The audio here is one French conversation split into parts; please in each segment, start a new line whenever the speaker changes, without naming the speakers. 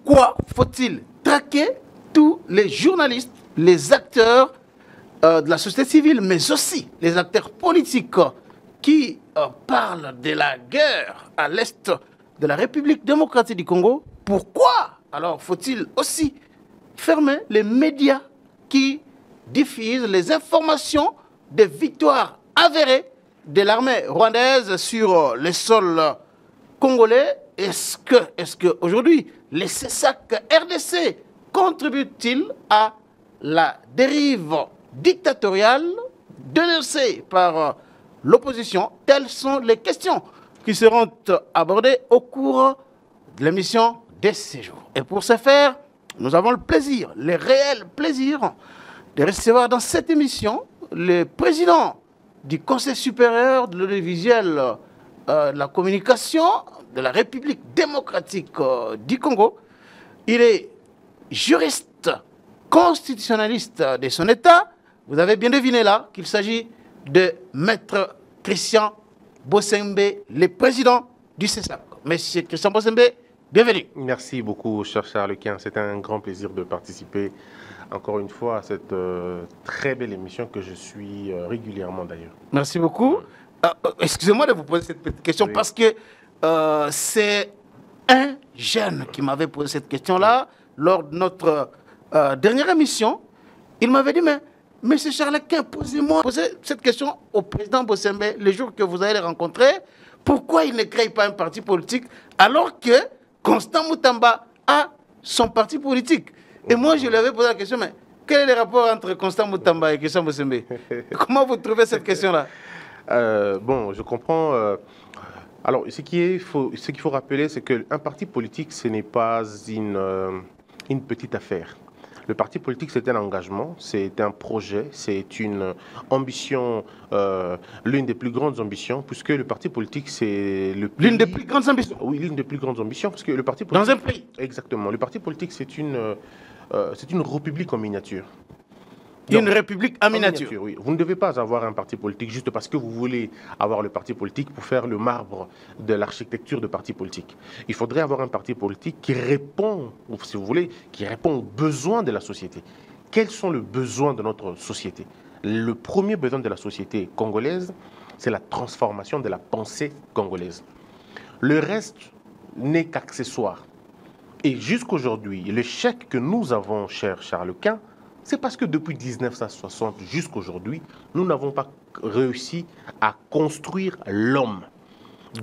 pourquoi faut-il traquer tous les journalistes, les acteurs de la société civile, mais aussi les acteurs politiques qui parlent de la guerre à l'est de la République démocratique du Congo? Pourquoi alors faut-il aussi fermer les médias qui diffusent les informations des victoires avérées de l'armée rwandaise sur le sol congolais? Est-ce que aujourd'hui les CESAC RDC contribuent-ils à la dérive dictatoriale dénoncée par l'opposition? Telles sont les questions qui seront abordées au cours de l'émission de ces jours. Et pour ce faire, nous avons le plaisir, le réel plaisir, de recevoir dans cette émission le président du Conseil supérieur de l'audiovisuel, de la communication de la République démocratique du Congo. Il est juriste constitutionnaliste de son État. Vous avez bien deviné là qu'il s'agit de Maître Christian Bossembe, le président du CESAC. Monsieur Christian Bossembe, bienvenue.
Merci beaucoup, cher Charles Quint. C'est un grand plaisir de participer encore une fois à cette très belle émission que je suis régulièrement d'ailleurs.
Merci beaucoup. Excusez-moi de vous poser cette petite question, oui, parce que c'est un jeune qui m'avait posé cette question-là lors de notre dernière émission. Il m'avait dit, mais monsieur Charles Quint, posez cette question au président Bossembe le jour que vous allez le rencontrer. Pourquoi il ne crée pas un parti politique alors que Constant Moutamba a son parti politique? Et moi, je lui avais posé la question, mais quel est le rapport entre Constant Moutamba et Christian Bossembe? Comment vous trouvez cette question-là?
Bon, je comprends. Alors, ce qu'il faut rappeler, c'est qu'un parti politique, ce n'est pas une petite affaire. Le parti politique, c'est un engagement, c'est un projet, c'est une ambition, l'une des plus grandes ambitions, puisque le parti politique, c'est le pays...
L'une des plus grandes ambitions?
Oui, l'une des plus grandes ambitions, parce que le parti politique...
Dans un pays?
Exactement. Le parti politique, c'est une république en miniature.
Une république en miniature.
Oui. Vous ne devez pas avoir un parti politique juste parce que vous voulez avoir le parti politique pour faire le marbre de l'architecture de parti politique. Il faudrait avoir un parti politique qui répond, si vous voulez, qui répond aux besoins de la société. Quels sont les besoins de notre société? Le premier besoin de la société congolaise, c'est la transformation de la pensée congolaise. Le reste n'est qu'accessoire. Et jusqu'aujourd'hui, l'échec que nous avons, cher Charles Quint, c'est parce que depuis 1960 jusqu'aujourd'hui, nous n'avons pas réussi à construire l'homme.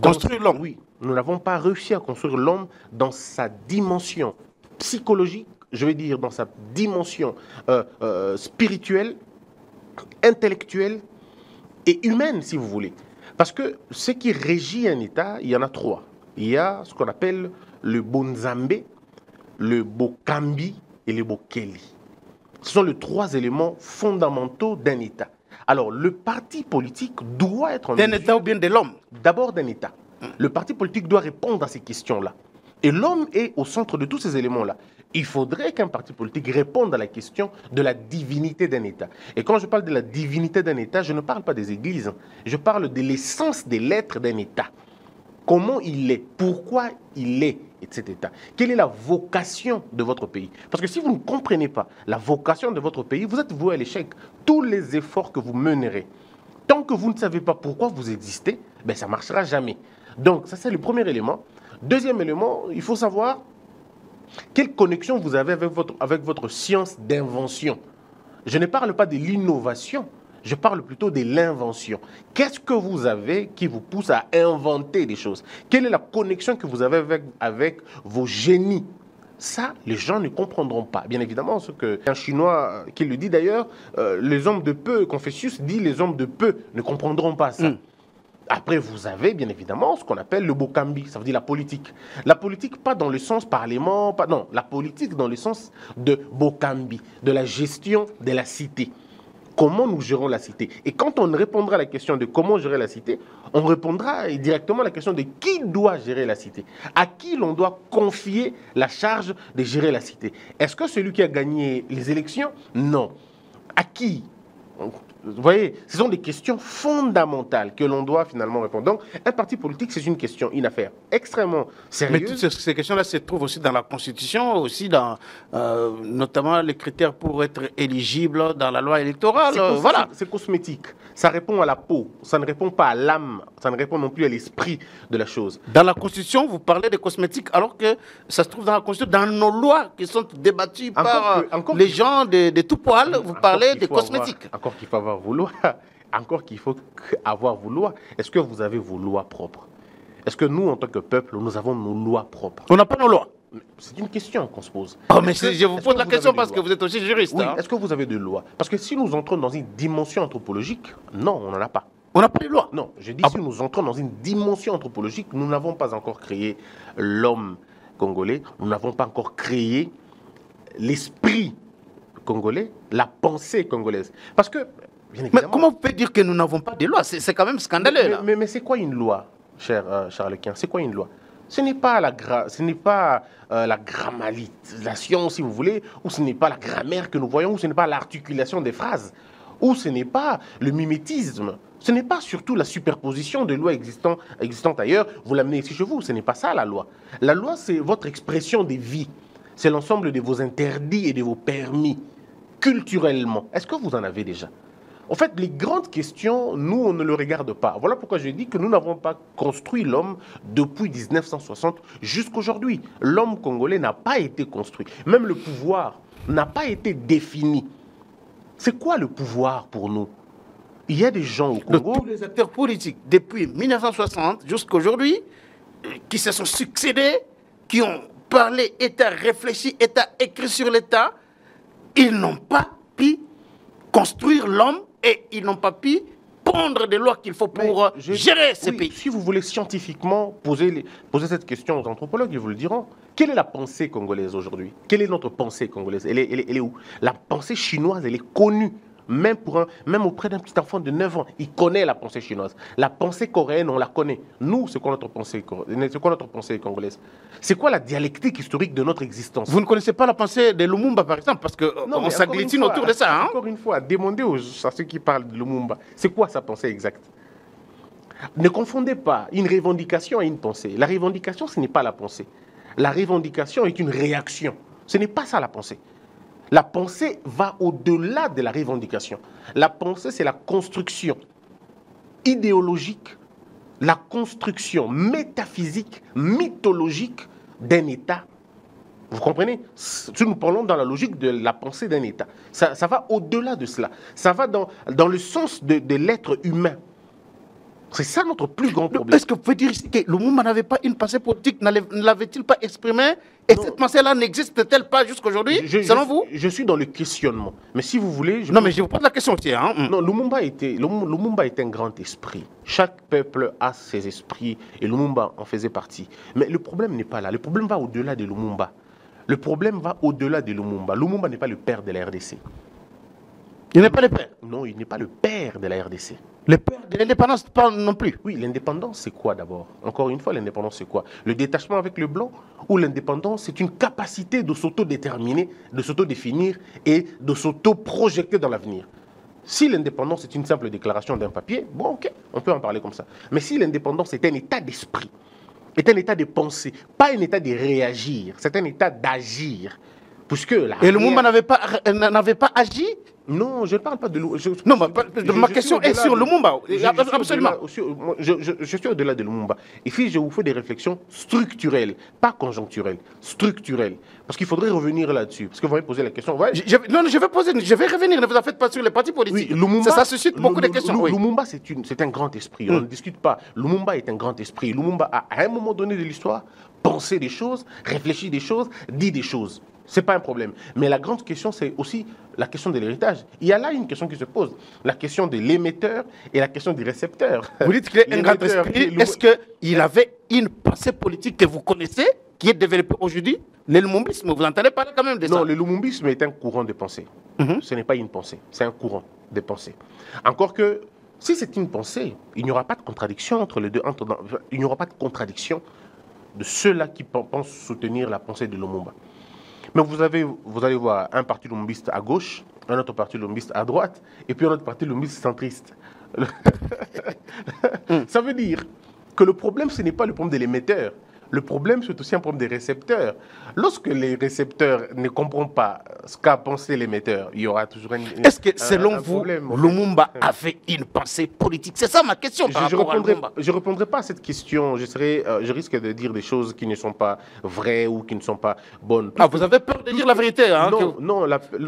Construire l'homme?
Oui, nous n'avons pas réussi à construire l'homme dans sa dimension psychologique, je vais dire dans sa dimension spirituelle, intellectuelle et humaine, si vous voulez. Parce que ce qui régit un État, il y en a trois. Il y a ce qu'on appelle le Bonzambe, le Bokambi et le Bokeli. Ce sont les trois éléments fondamentaux d'un État. Alors, le parti politique doit être...
D'un État ou bien de l'homme?
D'abord d'un État. Le parti politique doit répondre à ces questions-là. Et l'homme est au centre de tous ces éléments-là. Il faudrait qu'un parti politique réponde à la question de la divinité d'un État. Et quand je parle de la divinité d'un État, je ne parle pas des églises. Je parle de l'essence de l'être d'un État. Comment il est, pourquoi il est cet État. Quelle est la vocation de votre pays? Parce que si vous ne comprenez pas la vocation de votre pays, vous êtes voué à l'échec. Tous les efforts que vous mènerez, tant que vous ne savez pas pourquoi vous existez, ben ça ne marchera jamais. Donc ça c'est le premier élément. Deuxième élément, il faut savoir quelle connexion vous avez avec votre science d'invention. Je ne parle pas de l'innovation. Je parle plutôt de l'invention. Qu'est-ce que vous avez qui vous pousse à inventer des choses? Quelle est la connexion que vous avez avec vos génies? Ça, les gens ne comprendront pas. Bien évidemment, ce qu'un Chinois qui le dit d'ailleurs, les hommes de peu, Confucius dit les hommes de peu ne comprendront pas ça. Après, vous avez bien évidemment ce qu'on appelle le Bokambi, ça veut dire la politique. La politique, pas dans le sens parlement, non, la politique dans le sens de Bokambi, de la gestion de la cité. Comment nous gérons la cité? Et quand on répondra à la question de comment gérer la cité, on répondra directement à la question de qui doit gérer la cité. À qui l'on doit confier la charge de gérer la cité? Est-ce que celui qui a gagné les élections? Non. À qui? Vous voyez, ce sont des questions fondamentales que l'on doit finalement répondre. Donc, un parti politique, c'est une affaire extrêmement
Mais toutes
sérieuse.
ces questions-là se trouvent aussi dans la Constitution, aussi dans notamment les critères pour être éligible dans la loi électorale. Voilà.
C'est cosmétique. Ça répond à la peau. Ça ne répond pas à l'âme. Ça ne répond non plus à l'esprit de la chose.
Dans la Constitution, vous parlez de cosmétiques alors que ça se trouve dans la Constitution, dans nos lois qui sont débattues par les gens de tout poil, vous parlez de cosmétiques.
Encore qu'il faut avoir vos lois. Encore qu'il faut avoir vos lois. Est-ce que vous avez vos lois propres? Est-ce que nous, en tant que peuple, nous avons nos lois propres?
On n'a pas nos lois.
C'est une question qu'on se pose.
Oh, mais je vous pose la question parce que vous êtes aussi juriste.
Oui,
hein.
est-ce que vous avez des lois? Parce que si nous entrons dans une dimension anthropologique, non, on n'en a pas.
On n'a pas de loi.
Non, je dis si nous entrons dans une dimension anthropologique, nous n'avons pas encore créé l'homme congolais, nous n'avons pas encore créé l'esprit congolais, la pensée congolaise. Parce que, bien évidemment...
Mais comment vous pouvez dire que nous n'avons pas de loi? C'est quand même scandaleux. là.
Mais c'est quoi une loi, cher Charles-Quint? C'est quoi une loi? Ce n'est pas la grammatisation, si vous voulez, ou ce n'est pas la grammaire que nous voyons, ou ce n'est pas l'articulation des phrases, ou ce n'est pas le mimétisme. Ce n'est pas surtout la superposition de lois existantes ailleurs, vous l'amenez ici chez vous, ce n'est pas ça la loi. La loi, c'est votre expression des vies, c'est l'ensemble de vos interdits et de vos permis, culturellement. Est-ce que vous en avez déjà? En fait, les grandes questions, nous, on ne le regarde pas. Voilà pourquoi je dis que nous n'avons pas construit l'homme depuis 1960 jusqu'aujourd'hui. L'homme congolais n'a pas été construit. Même le pouvoir n'a pas été défini. C'est quoi le pouvoir pour nous? Il y a des gens au
De
Congo...
tous les acteurs politiques, depuis 1960 jusqu'à aujourd'hui, qui se sont succédés, qui ont parlé État, réfléchi État, écrit sur l'État, ils n'ont pas pu construire l'homme et ils n'ont pas pu pondre des lois qu'il faut pour gérer ces pays.
Si vous voulez scientifiquement poser cette question aux anthropologues, ils vous le diront. Quelle est la pensée congolaise aujourd'hui? Quelle est notre pensée congolaise? Elle est où? La pensée chinoise, elle est connue. Même auprès d'un petit enfant de 9 ans, il connaît la pensée chinoise. La pensée coréenne, on la connaît. Nous, c'est quoi notre pensée congolaise? C'est quoi la dialectique historique de notre existence?
Vous ne connaissez pas la pensée de Lumumba, par exemple, parce qu'on s'agglutine autour de ça. Hein?
Encore une fois, demandez à ceux qui parlent de Lumumba, c'est quoi sa pensée exacte? Ne confondez pas une revendication et une pensée. La revendication, ce n'est pas la pensée. La revendication est une réaction. Ce n'est pas ça la pensée. La pensée va au-delà de la revendication. La pensée, c'est la construction idéologique, la construction métaphysique, mythologique d'un État. Vous comprenez? Si nous parlons dans la logique de la pensée d'un État, ça va au-delà de cela. Ça va dans le sens de l'être humain. C'est ça notre plus grand problème.
Est-ce que vous pouvez dire ici que Lumumba n'avait pas une pensée politique, ne l'avait-il pas exprimée? Et cette pensée-là n'existe-t-elle pas jusqu'aujourd'hui, selon vous?
Je suis dans le questionnement. Mais si vous voulez...
mais je vous pose la question aussi. Hein.
Non, Lumumba était un grand esprit. Chaque peuple a ses esprits et Lumumba en faisait partie. Mais le problème n'est pas là. Le problème va au-delà de Lumumba. Le problème va au-delà de Lumumba. Lumumba n'est pas le père de la RDC.
Il n'est pas le père?
Non, il n'est pas le père de la RDC.
Le père de l'indépendance, pas non plus.
Oui, l'indépendance, c'est quoi d'abord? Encore une fois, l'indépendance, c'est quoi? Le détachement avec le blanc? Ou l'indépendance, c'est une capacité de s'autodéterminer, de s'autodéfinir et de s'auto-projeter dans l'avenir. Si l'indépendance est une simple déclaration d'un papier, bon, ok, on peut en parler comme ça. Mais si l'indépendance est un état d'esprit, est un état de pensée, pas un état de réagir, c'est un état d'agir. Puisque et
le Lumumba n'avait pas agi?
Non, je ne parle pas de Lumumba.
Non, ma question est sur Lumumba. Absolument.
Je suis au-delà de Lumumba. Et puis, je vous fais des réflexions structurelles, pas conjoncturelles, structurelles. Parce qu'il faudrait revenir là-dessus. Parce que vous m'avez posé la question. Ouais.
Je vais revenir. Ne vous en faites pas sur les partis politiques. Oui, Lumumba, ça suscite beaucoup de questions. Oui.
Lumumba, c'est un grand esprit. On ne discute pas. Lumumba est un grand esprit. Lumumba a, à un moment donné de l'histoire, pensé des choses, réfléchi des choses, dit des choses. Ce n'est pas un problème. Mais la grande question, c'est aussi la question de l'héritage. Il y a là une question qui se pose. La question de l'émetteur et la question du récepteur.
Vous dites qu'il est un grand esprit. Est-ce qu'il avait une pensée politique que vous connaissez, qui est développée aujourd'hui? Le lumumbisme, vous entendez parler quand même de ça?
Non, le lumumbisme est un courant de pensée. Ce n'est pas une pensée, c'est un courant de pensée. Encore que, si c'est une pensée, il n'y aura pas de contradiction entre les deux. Il n'y aura pas de contradiction de ceux-là qui pensent soutenir la pensée de Lumumba. Mais vous allez voir un parti lumumbiste à gauche un autre parti lombiste à droite, et puis un autre parti lombiste centriste. Ça veut dire que le problème, ce n'est pas le problème de l'émetteur. Le problème, c'est aussi un problème des récepteurs. Lorsque les récepteurs ne comprennent pas ce qu'a pensé l'émetteur, il y aura toujours
Est-ce que, selon vous,
problème,
Lumumba avait une pensée politique? C'est ça ma question par rapport à Lumumba.
Je ne répondrai pas à cette question. Je risque de dire des choses qui ne sont pas vraies ou qui ne sont pas bonnes.
Vous avez peur de dire la vérité, hein,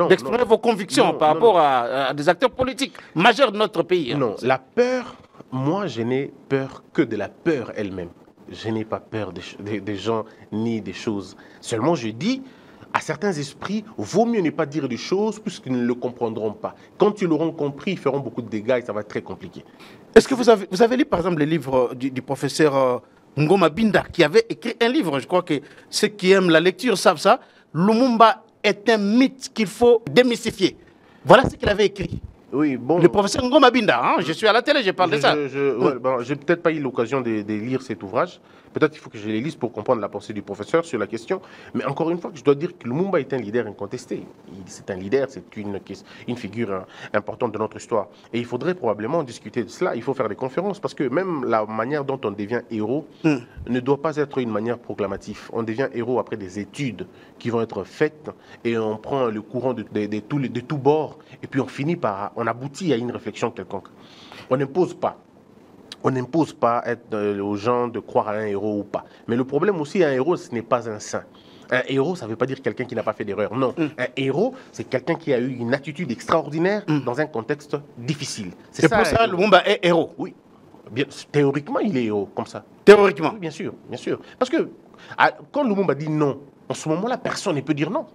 d'exprimer vos convictions par rapport à des acteurs politiques majeurs de notre pays. Hein.
Non, la peur, moi, je n'ai peur que de la peur elle-même. Je n'ai pas peur des gens ni des choses. Seulement, je dis, à certains esprits, vaut mieux ne pas dire des choses puisqu'ils ne le comprendront pas. Quand ils l'auront compris, ils feront beaucoup de dégâts et ça va être très compliqué.
Est-ce que vous avez lu, par exemple, les livres du professeur Ngoma Binda, qui avait écrit un livre, je crois que ceux qui aiment la lecture savent ça, Lumumba est un mythe qu'il faut démystifier. Voilà ce qu'il avait écrit.
Oui, bon.
Le professeur Ngoma Binda, hein, je suis à la télé, je parle de ça.
J'ai peut-être pas eu l'occasion de lire cet ouvrage. Peut-être qu'il faut que je les lise pour comprendre la pensée du professeur sur la question. Mais encore une fois, je dois dire que Lumumba est un leader incontesté. C'est un leader, c'est une figure importante de notre histoire. Et il faudrait probablement discuter de cela. Il faut faire des conférences parce que même la manière dont on devient héros ne doit pas être une manière proclamative. On devient héros après des études qui vont être faites et on prend le courant de tous bords et puis on aboutit à une réflexion quelconque. On n'impose pas. On n'impose pas aux gens de croire à un héros ou pas. Mais le problème aussi, un héros, ce n'est pas un saint. Un héros, ça ne veut pas dire quelqu'un qui n'a pas fait d'erreur. Non. Un héros, c'est quelqu'un qui a eu une attitude extraordinaire dans un contexte difficile.
C'est pour ça que Lumumba est héros.
Oui. Bien, théoriquement, il est héros, comme ça.
Théoriquement.
Oui, bien sûr, bien sûr. Parce que quand Lumumba dit non, en ce moment-là, personne ne peut dire non.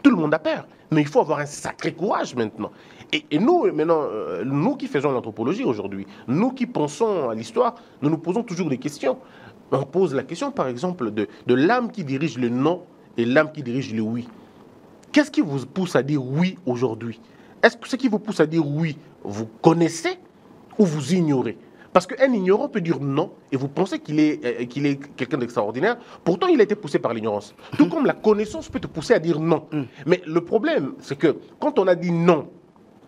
Tout le monde a peur. Mais il faut avoir un sacré courage maintenant. Et nous, maintenant, nous qui faisons l'anthropologie aujourd'hui, nous qui pensons à l'histoire, nous nous posons toujours des questions. On pose la question, par exemple, de l'âme qui dirige le non et l'âme qui dirige le oui. Qu'est-ce qui vous pousse à dire oui aujourd'hui? Est-ce que ce qui vous pousse à dire oui, vous connaissez ou vous ignorez? Parce qu'un ignorant peut dire non et vous pensez qu'il est quelqu'un d'extraordinaire. Pourtant, il a été poussé par l'ignorance. Tout comme la connaissance peut te pousser à dire non. Mais le problème, c'est que quand on a dit non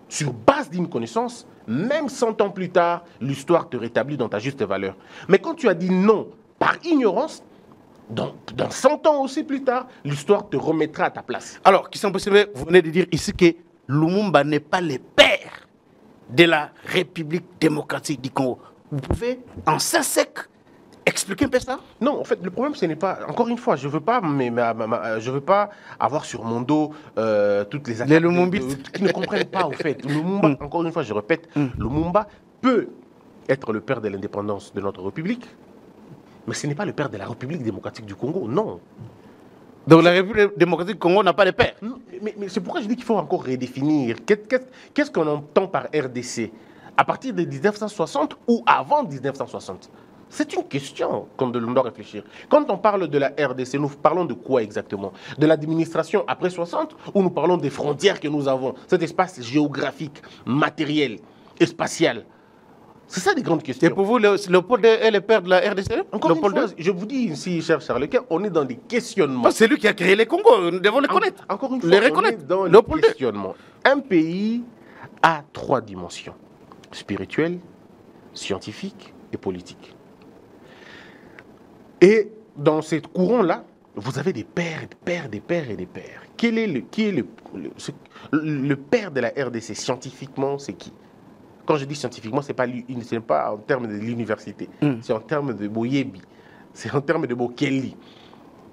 sur base d'une connaissance, même 100 ans plus tard, l'histoire te rétablit dans ta juste valeur. Mais quand tu as dit non par ignorance, dans 100 ans aussi plus tard, l'histoire te remettra à ta place.
Alors, Christian Bossévé, vous venez de dire ici que Lumumba n'est pas le père de la République démocratique du Congo. Vous pouvez, en 5 sec, expliquer un peu ça?
Non, en fait, le problème, ce n'est pas... Encore une fois, je ne veux pas avoir sur mon dos toutes les
attaques
qui ne comprennent pas, en fait. Lumumba, encore une fois, je répète, Lumumba peut être le père de l'indépendance de notre République, mais ce n'est pas le père de la République démocratique du Congo, non.
Donc la République démocratique du Congo n'a pas de père?
Mais c'est pourquoi je dis qu'il faut encore redéfinir. Qu'est-ce qu'on entend par RDC? À partir de 1960 ou avant 1960? C'est une question qu'on doit réfléchir. Quand on parle de la RDC, nous parlons de quoi exactement? De l'administration après 60 ou nous parlons des frontières que nous avons? Cet espace géographique, matériel et spatial. C'est ça des grandes questions.
Et pour vous, Léopold est le père de la RDC?
Encore une fois, je vous dis ici, cher Charles, on est dans des questionnements.
C'est lui qui a créé les Congos, nous devons le connaître.
Encore une fois, on est dans les questionnements. Un pays a 3 dimensions. Spirituelle, scientifique et politique. Et dans ce courant-là, vous avez des pères, des pères, des pères et des pères. Qui est le père de la RDC scientifiquement, c'est qui? Quand je dis scientifiquement, ce n'est pas en termes de l'université. C'est en termes de Boyebi. C'est en termes de Bokeli.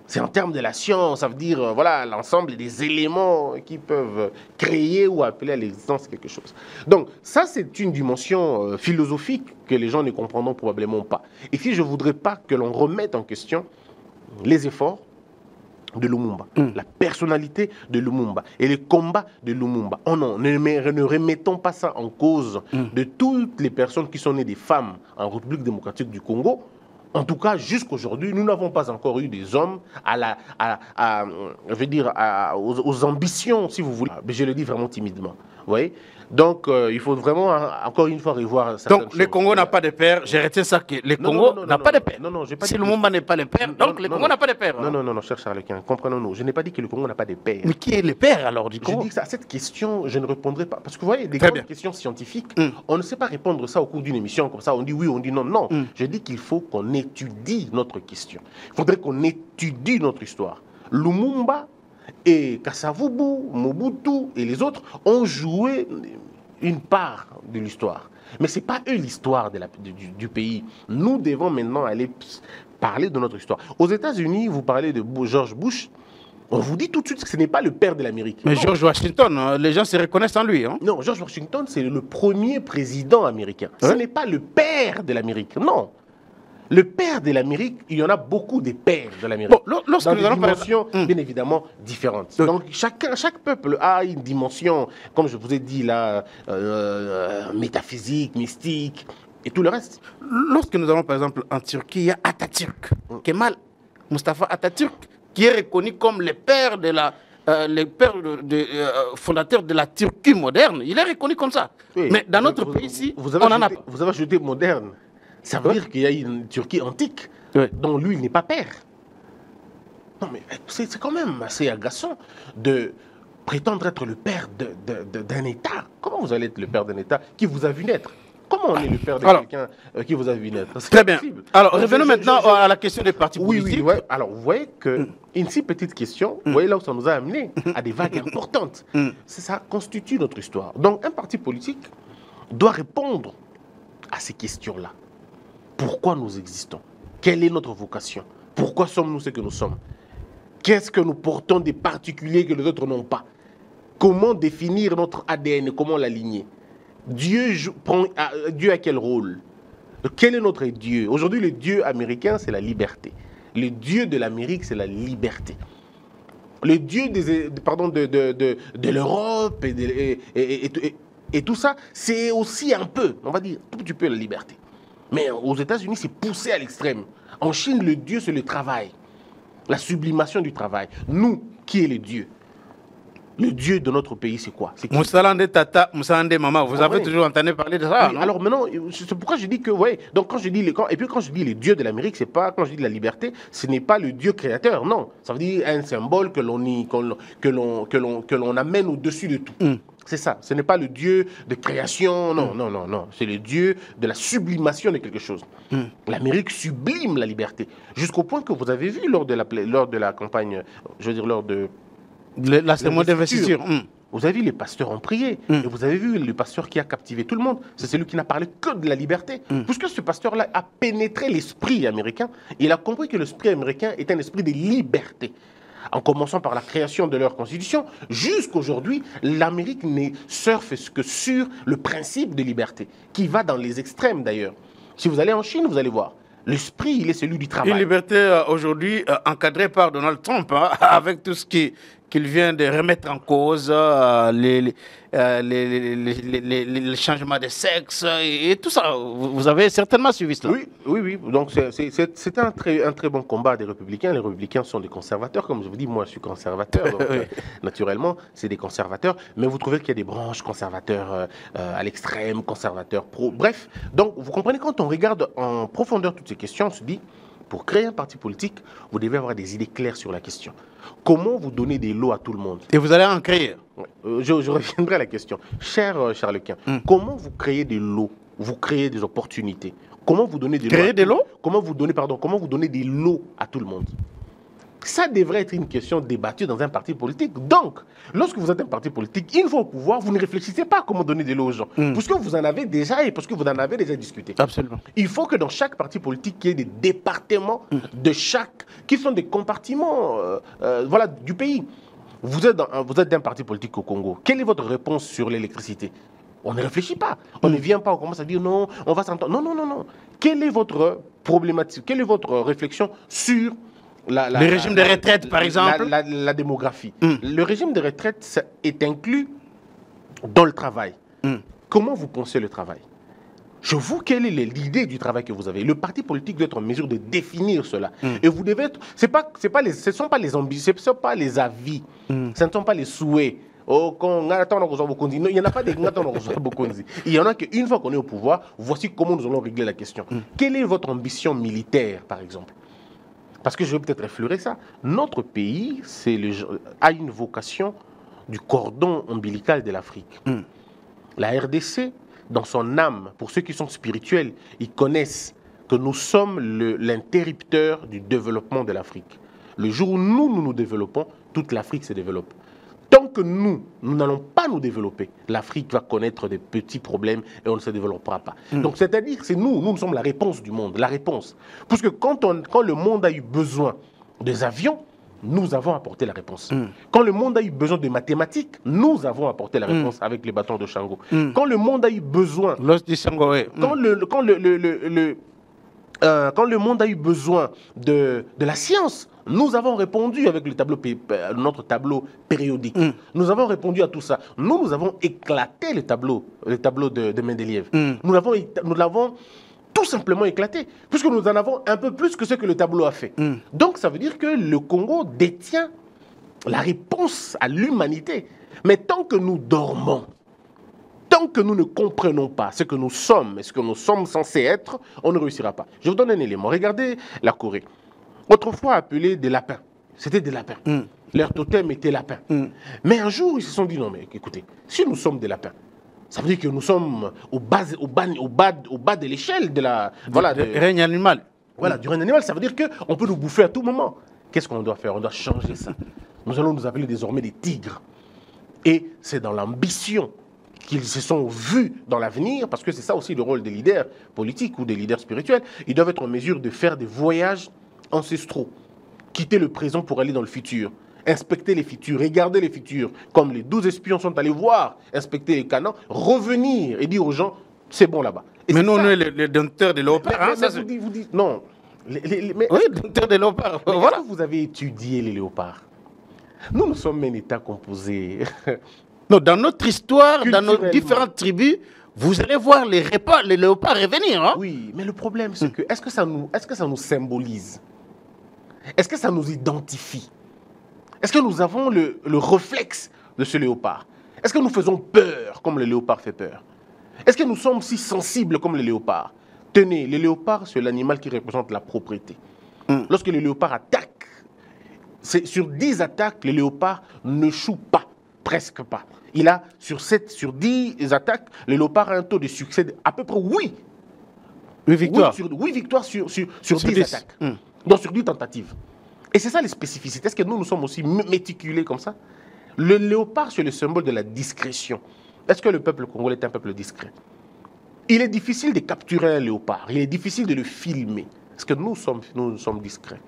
C'est en termes de la science, ça veut dire voilà, l'ensemble des éléments qui peuvent créer ou appeler à l'existence quelque chose. Donc ça, c'est une dimension philosophique que les gens ne comprendront probablement pas. Ici, je ne voudrais pas que l'on remette en question les efforts de Lumumba, la personnalité de Lumumba et les combats de Lumumba. Oh non, ne remettons pas ça en cause de toutes les personnes qui sont nées des femmes en République démocratique du Congo. En tout cas, jusqu'aujourd'hui, nous n'avons pas encore eu des hommes aux ambitions, si vous voulez. Mais je le dis vraiment timidement. Vous voyez? Donc, il faut vraiment, encore une fois, revoir certaines
Donc, le
choses.
Congo n'a pas de père. J'ai retenu ça que le
Non,
Congo
non,
n'a
non,
pas de
non.
père.
Non, non, j'ai pas
Si
dit
le
que-
Lumumba n'est pas le père, donc le Congo n'a pas de père.
Non, non, non, non, cher Charlequin, comprenons-nous. Je n'ai pas dit que le Congo n'a pas de père.
Mais qui est le père alors du
Je
Congo?
dis que à cette question, je ne répondrai pas. Parce que vous voyez, des
Très
grandes
bien.
questions scientifiques,
Mm.
on ne sait pas répondre ça au cours d'une émission comme ça. On dit oui, on dit non. Non,
Mm.
je dis qu'il faut qu'on étudie notre question. Il faudrait qu'on étudie notre histoire. Lumumba et Kasavubu, Mobutu et les autres ont joué une part de l'histoire. Mais ce n'est pas eux l'histoire du pays. Nous devons maintenant aller parler de notre histoire. Aux États-Unis, vous parlez de George Bush. On vous dit tout de suite que ce n'est pas le père de l'Amérique.
Mais
Non.
George Washington, hein, les gens se reconnaissent en lui. Hein.
Non, George Washington, c'est le premier président américain. Ce
Ouais.
n'est pas le père de l'Amérique. Non. Le père de l'Amérique, il y en a beaucoup des pères de l'Amérique.
Bon, lorsque
dans
nous
des
allons parler-
dimensions, bien évidemment, différentes.
Oui.
Donc, chaque peuple a une dimension, comme je vous ai dit là, métaphysique, mystique, et tout le reste.
Lorsque nous allons par exemple en Turquie, il y a Atatürk, Kemal Mustafa Atatürk, qui est reconnu comme le père de la le père fondateur de la Turquie moderne. Il est reconnu comme ça.
Oui.
Mais dans notre
Vous-
pays ici,
vous
on
avez
en a
ajouté,
pas.
vous avez ajouté moderne. Ça veut dire qu'il y a une Turquie antique,
Oui.
dont lui, il n'est pas père. Non, mais c'est quand même assez agaçant de prétendre être le père d'un État. Comment vous allez être le père d'un État qui vous a vu naître? Comment on est le père de
Alors,
quelqu'un qui vous a vu naître? C'est
Très bien.
impossible.
Alors,
Donc,
revenons maintenant à la question des partis
Oui,
politiques.
oui, ouais. Alors, vous voyez que une si petite question, vous voyez là où ça nous a amené à des vagues importantes. Ça constitue notre histoire. Donc, un parti politique doit répondre à ces questions-là. Pourquoi nous existons? Quelle est notre vocation? Pourquoi sommes-nous ce que nous sommes? Qu'est-ce que nous portons des particuliers que les autres n'ont pas? Comment définir notre ADN? Comment l'aligner? Dieu a quel rôle? Quel est notre Dieu? Aujourd'hui, le Dieu américain, c'est la liberté. Le Dieu de l'Amérique, c'est la liberté. Le Dieu de l'Europe et tout ça, c'est aussi un peu, on va dire, tout petit peu la liberté. Mais aux États-Unis, c'est poussé à l'extrême. En Chine, le Dieu, c'est le travail. La sublimation du travail. Nous, qui est le Dieu? Le Dieu de notre pays, c'est quoi? C'est qui?
Moussalande Tata, Moussalande Mama, vous avez
Ouais.
toujours entendu parler de ça,
Oui,
non?
alors maintenant, c'est pourquoi je dis que, ouais, donc quand je dis quand je dis les dieux de l'Amérique, c'est pas, quand je dis de la liberté, ce n'est pas le Dieu créateur, non. Ça veut dire un symbole que l'on amène au-dessus de tout. C'est ça. Ce n'est pas le Dieu de création, non, non, non, non. C'est le Dieu de la sublimation de quelque chose. L'Amérique sublime la liberté. Jusqu'au point que vous avez vu lors de la campagne, je veux dire lors de
La cérémonie d'investiture.
vous avez vu les pasteurs ont prié. Et vous avez vu le pasteur qui a captivé tout le monde. C'est celui qui n'a parlé que de la liberté. Puisque ce pasteur-là a pénétré l'esprit américain, il a compris que l'esprit américain est un esprit de liberté. En commençant par la création de leur constitution, jusqu'aujourd'hui, l'Amérique ne surfe que sur le principe de liberté, qui va dans les extrêmes d'ailleurs. Si vous allez en Chine, vous allez voir. L'esprit, il est celui du
Une
travail.
liberté aujourd'hui encadrée par Donald Trump, hein, avec tout ce qu'il vient de remettre en cause, les changements de sexe et tout ça. Vous avez certainement suivi cela.
Oui, oui, oui. Donc c'est un très bon combat des républicains. Les républicains sont des conservateurs. Comme je vous dis, moi je suis conservateur. Donc, naturellement, c'est des conservateurs. Mais vous trouvez qu'il y a des branches conservateurs à l'extrême, conservateurs pro. Bref, donc vous comprenez, quand on regarde en profondeur toutes ces questions, on se dit, pour créer un parti politique, vous devez avoir des idées claires sur la question. Comment vous donner des lots à tout le monde?
Et vous allez en créer.
Ouais. Je reviendrai à la question. Cher Charlequin, comment vous créez des lots? Vous créez des opportunités? Comment vous donnez des lots?
Créer des lots?
Comment vous donnez des lots à tout le monde? Ça devrait être une question débattue dans un parti politique. Donc, lorsque vous êtes un parti politique, une fois au pouvoir, vous ne réfléchissez pas à comment donner des lots aux gens. Parce que vous en avez déjà et parce que vous en avez déjà discuté.
Absolument.
Il faut que dans chaque parti politique, il y ait des départements qui sont des compartiments voilà, du pays. Vous êtes d'un parti politique au Congo. Quelle est votre réponse sur l'électricité? On ne réfléchit pas. On ne vient pas, on commence à dire non, on va s'entendre. Non, non, non, non. Quelle est votre problématique? Quelle est votre réflexion sur
le régime de retraite, par exemple?
La démographie. Le régime de retraite ça est inclus dans le travail. Comment vous pensez le travail? Je vous, quelle est l'idée du travail que vous avez? Le parti politique doit être en mesure de définir cela. Et vous devez être... Ce ne sont pas les ambitions, ce ne sont pas les avis, ce ne sont pas les souhaits. oh, quand il n'y en a pas des Bokondi. Il y en a qu'une fois qu'on est au pouvoir, voici comment nous allons régler la question. Quelle est votre ambition militaire, par exemple? Parce que je vais peut-être effleurer ça. Notre pays a une vocation du cordon ombilical de l'Afrique. La RDC, dans son âme, pour ceux qui sont spirituels, ils connaissent que nous sommes l'interrupteur du développement de l'Afrique. Le jour où nous nous développons, toute l'Afrique se développe. Tant que nous n'allons pas nous développer, l'Afrique va connaître des petits problèmes et on ne se développera pas. Donc, c'est-à-dire que nous sommes la réponse du monde, la réponse. Puisque quand le monde a eu besoin des avions, nous avons apporté la réponse. Quand le monde a eu besoin de mathématiques, nous avons apporté la réponse avec les bâtons de Shango. Quand le monde a eu besoin...
L'os du Shango, oui.
Quand le monde a eu besoin de la science, nous avons répondu avec notre tableau périodique. Nous avons répondu à tout ça. Nous avons éclaté le tableau de Mendeleïev. Nous l'avons tout simplement éclaté, puisque nous en avons un peu plus que ce que le tableau a fait. Donc ça veut dire que le Congo détient la réponse à l'humanité. Mais tant que nous dormons, tant que nous ne comprenons pas ce que nous sommes et ce que nous sommes censés être, on ne réussira pas. Je vous donne un élément. Regardez la Corée. Autrefois appelés des lapins. C'était des lapins. Leur totem était lapin. Mais un jour, ils se sont dit, non mais écoutez, si nous sommes des lapins, ça veut dire que nous sommes au bas de l'échelle de la... Voilà,
du règne animal.
Voilà, du règne animal. Ça veut dire qu'on peut nous bouffer à tout moment. Qu'est-ce qu'on doit faire? On doit changer ça. Nous allons nous appeler désormais des tigres. Et c'est dans l'ambition qu'ils se sont vus dans l'avenir, parce que c'est ça aussi le rôle des leaders politiques ou des leaders spirituels. Ils doivent être en mesure de faire des voyages ancestraux, quitter le présent pour aller dans le futur, inspecter les futurs, regarder les futurs, comme les 12 espions sont allés voir, inspecter les canons, revenir et dire aux gens, c'est bon là-bas.
Mais nous, on est les dompteurs de léopards.
Vous dites, non.
Oui, dompteurs de léopards.
Voilà. Vous avez étudié les léopards. Nous sommes un État composé.
Non, dans notre histoire, dans nos différentes tribus, vous allez voir les léopards revenir. Hein?
Oui, mais le problème, c'est que est-ce que ça nous symbolise? Est-ce que ça nous identifie? Est-ce que nous avons le réflexe de ce léopard? Est-ce que nous faisons peur comme le léopard fait peur? Est-ce que nous sommes si sensibles comme le léopard? Tenez, le léopard, c'est l'animal qui représente la propriété. Lorsque le léopard attaque, sur 10 attaques, le léopard ne choue pas, presque pas. Il a, sur 10 attaques, le léopard a un taux de succès d'à peu près 8.
8 victoires.
8 victoires sur 10 attaques. Donc sur 10 tentatives. Et c'est ça les spécificités. Est-ce que nous sommes aussi méticulés comme ça? Le léopard, c'est le symbole de la discrétion. Est-ce que le peuple congolais est un peuple discret? Il est difficile de capturer un léopard. Il est difficile de le filmer. Est-ce que nous sommes discrets?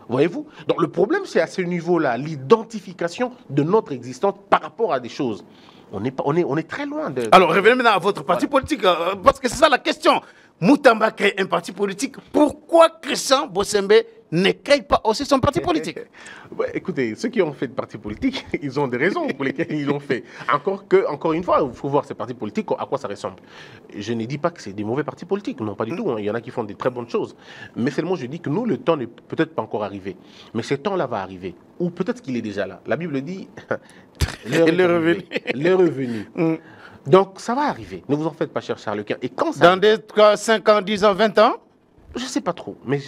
Voyez-vous? Donc le problème, c'est à ce niveau-là, l'identification de notre existence par rapport à des choses. On est très loin de...
Alors, revenez maintenant à votre parti politique, parce que c'est ça la question. Moutamba crée un parti politique. Pourquoi Christian Bossembe ne crée pas aussi son parti politique?
Ouais, écoutez, ceux qui ont fait de parti politique, ils ont des raisons pour lesquelles ils l'ont fait. Encore une fois, il faut voir ces partis politiques, à quoi ça ressemble. Je ne dis pas que c'est des mauvais partis politiques, non, pas du tout. Hein. Il y en a qui font des très bonnes choses. Mais seulement, je dis que nous, le temps n'est peut-être pas encore arrivé. Mais ce temps-là va arriver. Ou peut-être qu'il est déjà là. La Bible dit...
l'heure est
revenue. Donc, ça va arriver. Ne vous en faites pas, cher Charles Quint. Et quand ça...
Dans 5 ans, 10 ans, 20 ans?
Je ne sais pas trop. Mais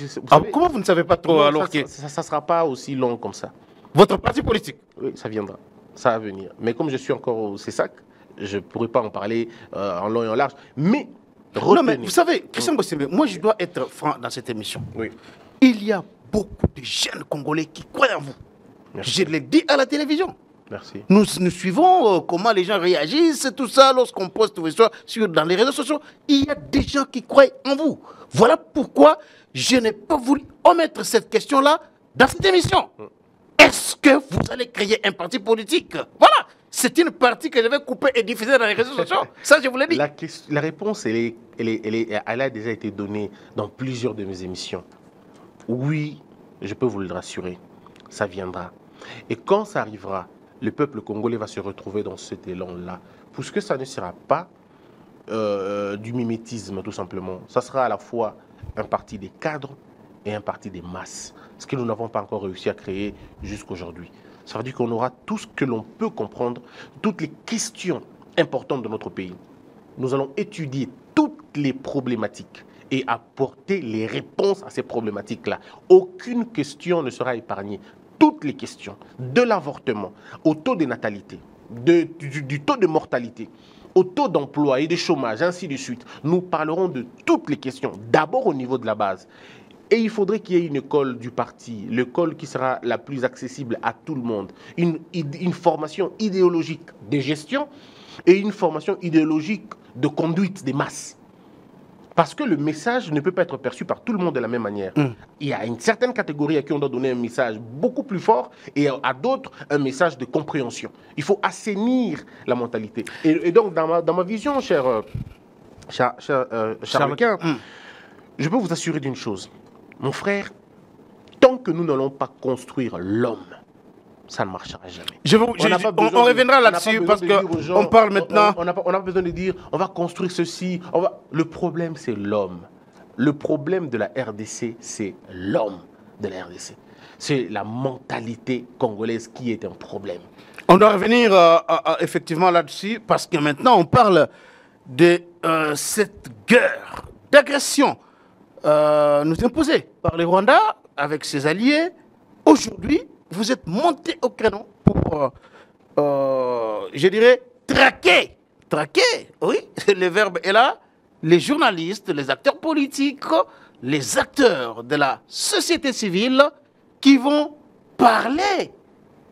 comment vous ne savez pas trop
non,
alors
ça ne sera pas aussi long comme ça.
Votre parti politique?
Oui, ça viendra. Ça va venir. Mais comme je suis encore au CESAC, je ne pourrais pas en parler en long et en large. Mais, retenez.
Non, mais vous savez, Christian Bossembe, moi je dois être franc dans cette émission.
Oui.
Il y a beaucoup de jeunes Congolais qui croient en vous.
Merci.
Je l'ai dit à la télévision.
Merci.
Nous suivons comment les gens réagissent, tout ça, lorsqu'on poste tout ça dans les réseaux sociaux. Il y a des gens qui croient en vous. Voilà pourquoi je n'ai pas voulu omettre cette question-là dans cette émission. Est-ce que vous allez créer un parti politique? Voilà, c'est une partie que je vais couper et diffuser dans les réseaux sociaux. Ça, je vous l'ai dit.
La réponse, elle a déjà été donnée dans plusieurs de mes émissions. Oui, je peux vous le rassurer, ça viendra. Et quand ça arrivera, le peuple congolais va se retrouver dans cet élan-là. Puisque ça ne sera pas du mimétisme, tout simplement. Ça sera à la fois un parti des cadres et un parti des masses. Ce que nous n'avons pas encore réussi à créer jusqu'aujourd'hui. Ça veut dire qu'on aura tout ce que l'on peut comprendre, toutes les questions importantes de notre pays. Nous allons étudier toutes les problématiques et apporter les réponses à ces problématiques-là. Aucune question ne sera épargnée. Toutes les questions, de l'avortement, au taux de natalité, du taux de mortalité, au taux d'emploi et de chômage, ainsi de suite. Nous parlerons de toutes les questions, d'abord au niveau de la base. Et il faudrait qu'il y ait une école du parti, l'école qui sera la plus accessible à tout le monde, une formation idéologique de gestion et une formation idéologique de conduite des masses. Parce que le message ne peut pas être perçu par tout le monde de la même manière. Il y a une certaine catégorie à qui on doit donner un message beaucoup plus fort et à d'autres un message de compréhension. Il faut assainir la mentalité. Et donc, dans ma vision, cher Charles-Quint, je peux vous assurer d'une chose. Mon frère, tant que nous n'allons pas construire l'homme, ça ne marchera jamais.
On reviendra là-dessus parce qu'on parle maintenant.
On n'a pas besoin de dire on va construire ceci. Le problème, c'est l'homme. Le problème de la RDC, c'est l'homme de la RDC. C'est la mentalité congolaise qui est un problème.
On doit revenir effectivement là-dessus parce que maintenant on parle de cette guerre d'agression nous imposée par le Rwanda avec ses alliés. Aujourd'hui, vous êtes monté au créneau pour, je dirais, traquer, oui, le verbe est là, les journalistes, les acteurs politiques, les acteurs de la société civile qui vont parler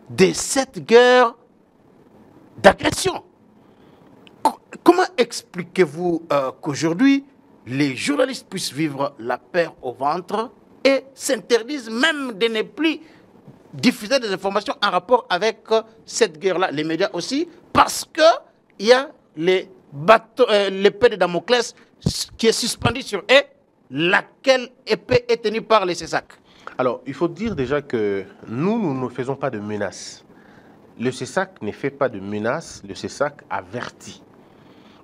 de cette guerre d'agression. Comment expliquez-vous qu'aujourd'hui, les journalistes puissent vivre la peur au ventre et s'interdisent même de ne plus diffuser des informations en rapport avec cette guerre-là, les médias aussi, parce qu'il y a l'épée de Damoclès qui est suspendue sur eux, laquelle épée est tenue par les CESAC.
Alors, il faut dire déjà que nous ne faisons pas de menaces. Le CESAC ne fait pas de menaces, le CESAC avertit.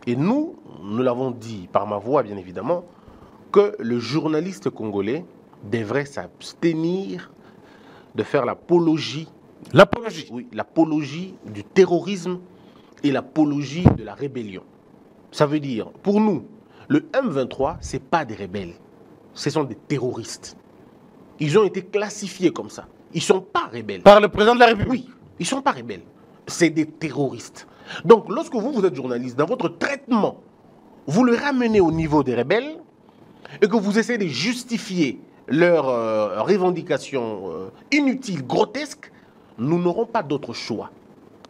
Et nous l'avons dit par ma voix, bien évidemment, que le journaliste congolais devrait s'abstenir de faire l'apologie.
L'apologie?
Oui, l'apologie du terrorisme et l'apologie de la rébellion. Ça veut dire, pour nous, le M23, ce n'est pas des rebelles. Ce sont des terroristes. Ils ont été classifiés comme ça. Ils ne sont pas rebelles.
Par le président de la République?
Oui, ils ne sont pas rebelles. C'est des terroristes. Donc, lorsque vous êtes journaliste, dans votre traitement, vous le ramenez au niveau des rebelles et que vous essayez de justifier leurs revendications inutiles, grotesques, nous n'aurons pas d'autre choix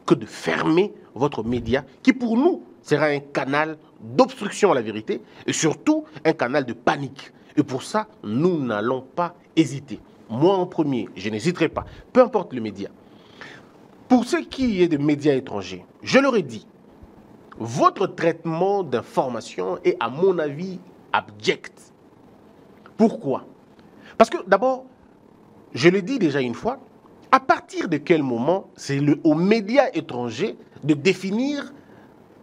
que de fermer votre média qui, pour nous, sera un canal d'obstruction à la vérité et surtout un canal de panique. Et pour ça, nous n'allons pas hésiter. Moi, en premier, je n'hésiterai pas, peu importe le média. Pour ce qui est des médias étrangers, je leur ai dit, votre traitement d'information est, à mon avis, abject. Pourquoi? Parce que d'abord, je l'ai dit déjà une fois, à partir de quel moment c'est aux médias étrangers de définir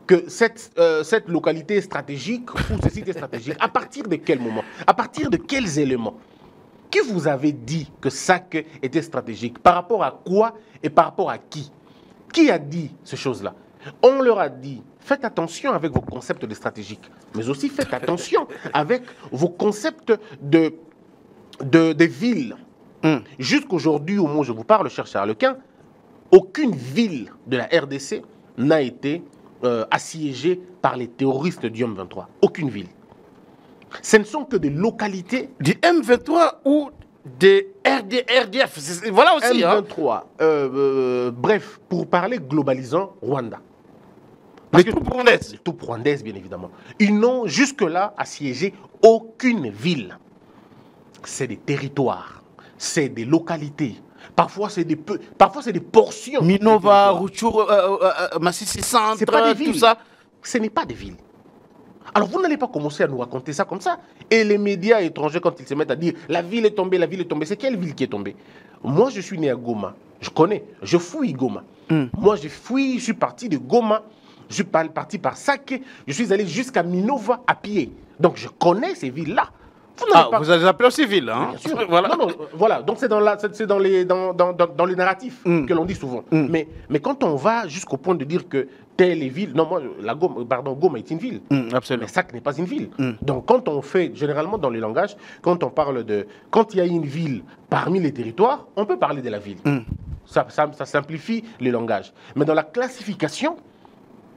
que cette localité est stratégique ou ce site est stratégique? À partir de quel moment? À partir de quels éléments? Qui vous avait dit que SAC était stratégique? Par rapport à quoi et par rapport à qui? Qui a dit ces choses-là? On leur a dit, faites attention avec vos concepts de stratégique, mais aussi faites attention avec vos concepts de villes. Jusqu'aujourd'hui, au moment où je vous parle, cher Charles-Quint, aucune ville de la RDC n'a été assiégée par les terroristes du M23. Aucune ville. Ce ne sont que des localités.
Du M23 ou des RDF. Voilà aussi.
M23. Bref, pour parler globalisant, Rwanda.
Les troupes rwandaises.
Les troupes rwandaises, bien évidemment. Ils n'ont jusque-là assiégé aucune ville. C'est des territoires. C'est des localités. Parfois, c'est des portions.
Minova, Rutshuru, Massissi Centre, tout ça.
Ce n'est pas des villes. Alors, vous n'allez pas commencer à nous raconter ça comme ça. Et les médias étrangers, quand ils se mettent à dire la ville est tombée, c'est quelle ville qui est tombée? Moi, je suis né à Goma. Je connais. Je fouille Goma. Moi, je suis parti de Goma. Je suis parti par Sake. Je suis allé jusqu'à Minova à pied. Donc, je connais ces villes-là. Vous n'avez pas...
vous avez appelé au civil, hein?
Bien sûr.
Voilà.
Non, non, voilà. Donc c'est dans les narratifs que l'on dit souvent. Mais quand on va jusqu'au point de dire que telle est ville, non, moi, Goma est une ville.
Absolument.
Mais Sac n'est pas une ville. Donc quand on fait, généralement dans les langages, quand on parle de... Quand il y a une ville parmi les territoires, on peut parler de la ville. Ça simplifie les langages. Mais dans la classification,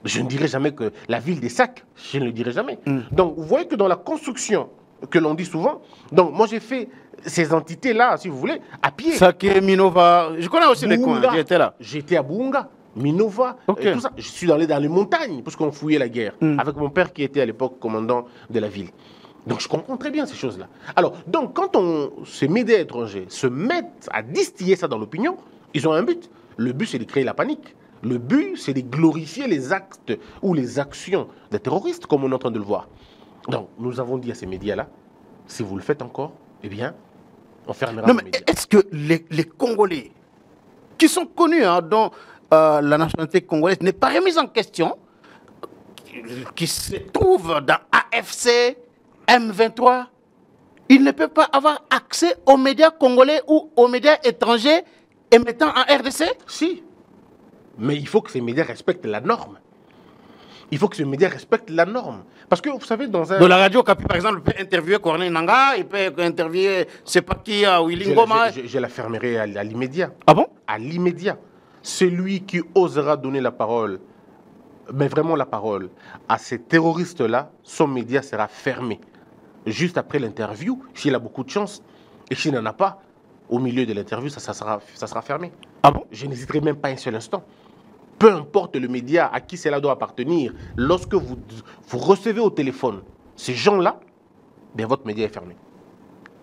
je ne dirai jamais que la ville des Sacs, je ne le dirai jamais. Donc vous voyez que dans la construction que l'on dit souvent, donc moi j'ai fait ces entités-là, si vous voulez, à pied.
Saké, Minova, je connais aussi les coins,
Bounga,
j'étais là.
J'étais à Bounga, Minova, et tout ça. Je suis dans les montagnes, parce qu'on fouillait la guerre, avec mon père qui était à l'époque commandant de la ville. Donc je comprends très bien ces choses-là. Alors, donc quand ces médias étrangers se mettent à distiller ça dans l'opinion, ils ont un but. Le but, c'est de créer la panique. Le but, c'est de glorifier les actes ou les actions des terroristes, comme on est en train de le voir. Donc, nous avons dit à ces médias-là, si vous le faites encore, eh bien, on fermera les médias.
Est-ce que les Congolais, qui sont connus, hein, dont la nationalité congolaise n'est pas remise en question, qui se trouvent dans AFC, M23, ils ne peuvent pas avoir accès aux médias congolais ou aux médias étrangers émettant en RDC?
Si. Mais il faut que ces médias respectent la norme. Il faut que ces médias respectent la norme. Parce que, vous savez, dans un...
De la radio Kapi, par exemple, peut interviewer Corneille Nangaa, il peut interviewer, c'est pas qui, Willy Ngoma.
Je la fermerai à l'immédiat.
Ah bon?
À l'immédiat. Celui qui osera donner la parole, mais vraiment la parole, à ces terroristes-là, son média sera fermé. Juste après l'interview, s'il a beaucoup de chance, et s'il n'en a pas, au milieu de l'interview, ça sera fermé.
Ah bon?
Je n'hésiterai même pas un seul instant. Peu importe le média à qui cela doit appartenir, lorsque vous recevez au téléphone ces gens-là, bien votre média est fermé.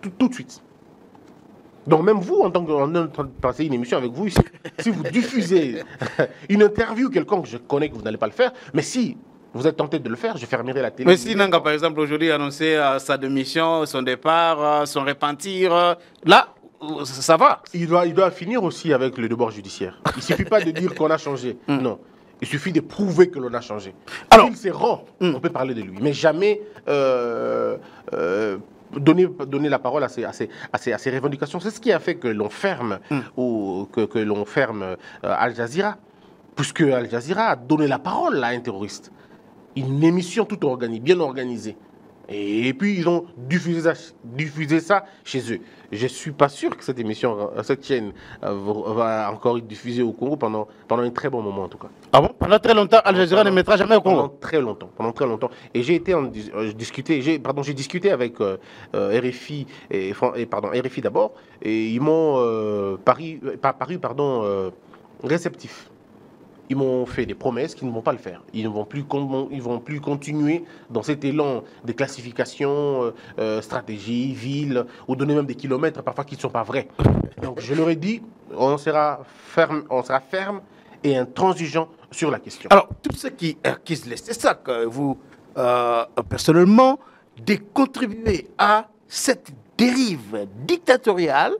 Tout de suite. Donc même vous, en tant que passer une émission avec vous ici, si vous diffusez une interview quelconque, je connais que vous n'allez pas le faire, mais si vous êtes tenté de le faire, je fermerai la télé.
Mais si Nanga, par exemple, aujourd'hui a annoncé sa démission, son départ, son repentir, là, ça va.
Il doit finir aussi avec le devoir judiciaire. Il ne suffit pas de dire qu'on a changé. Non. Il suffit de prouver que l'on a changé. Alors, s'il se rend, on peut parler de lui. Mais jamais donner la parole à ses revendications. C'est ce qui a fait que l'on ferme, que l'on ferme Al Jazeera. Puisque Al Jazeera a donné la parole à un terroriste. Une émission toute bien organisée. Et puis, ils ont diffusé ça chez eux. Je ne suis pas sûr que cette émission, cette chaîne, va encore être diffusée au Congo pendant un très bon moment, en tout cas.
Ah bon? Pendant très longtemps, Al Jazeera ne mettra jamais au Congo?
Pendant très longtemps. Et j'ai discuté avec RFI, RFI d'abord, et ils m'ont paru réceptifs. Ils m'ont fait des promesses qu'ils ne vont pas le faire. Ils ne vont plus continuer dans cet élan de classification, stratégie, ville, ou donner même des kilomètres parfois qui ne sont pas vrais. Donc je leur ai dit, on sera ferme et intransigeant sur la question.
Alors, tous ceux qui se laissent, c'est ça que vous, personnellement, de contribuer à cette dérive dictatoriale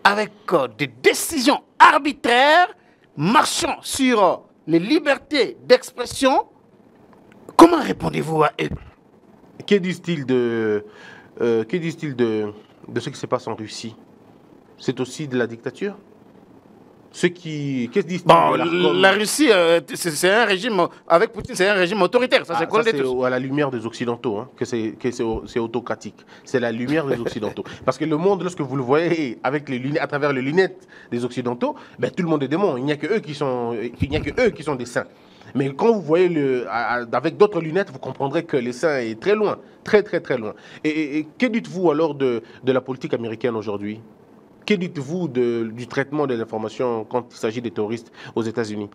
avec des décisions arbitraires marchant sur les libertés d'expression. Comment répondez-vous à eux?
Que disent-ils de ce qui se passe en Russie? C'est aussi de la dictature? Qu'est-ce disent-ils?
Bon, la Russie, c'est un régime, avec Poutine, c'est un régime autoritaire. Ça, c'est
à la lumière des Occidentaux, hein, que c'est autocratique. C'est la lumière des Occidentaux. Parce que le monde, lorsque vous le voyez à travers les lunettes des Occidentaux, ben, tout le monde est démon. Il n'y a que eux qui sont des saints. Mais quand vous voyez avec d'autres lunettes, vous comprendrez que les saints est très loin, très très très loin. Et que dites-vous alors de la politique américaine aujourd'hui? Que dites-vous du traitement des informations quand il s'agit des terroristes aux États-Unis?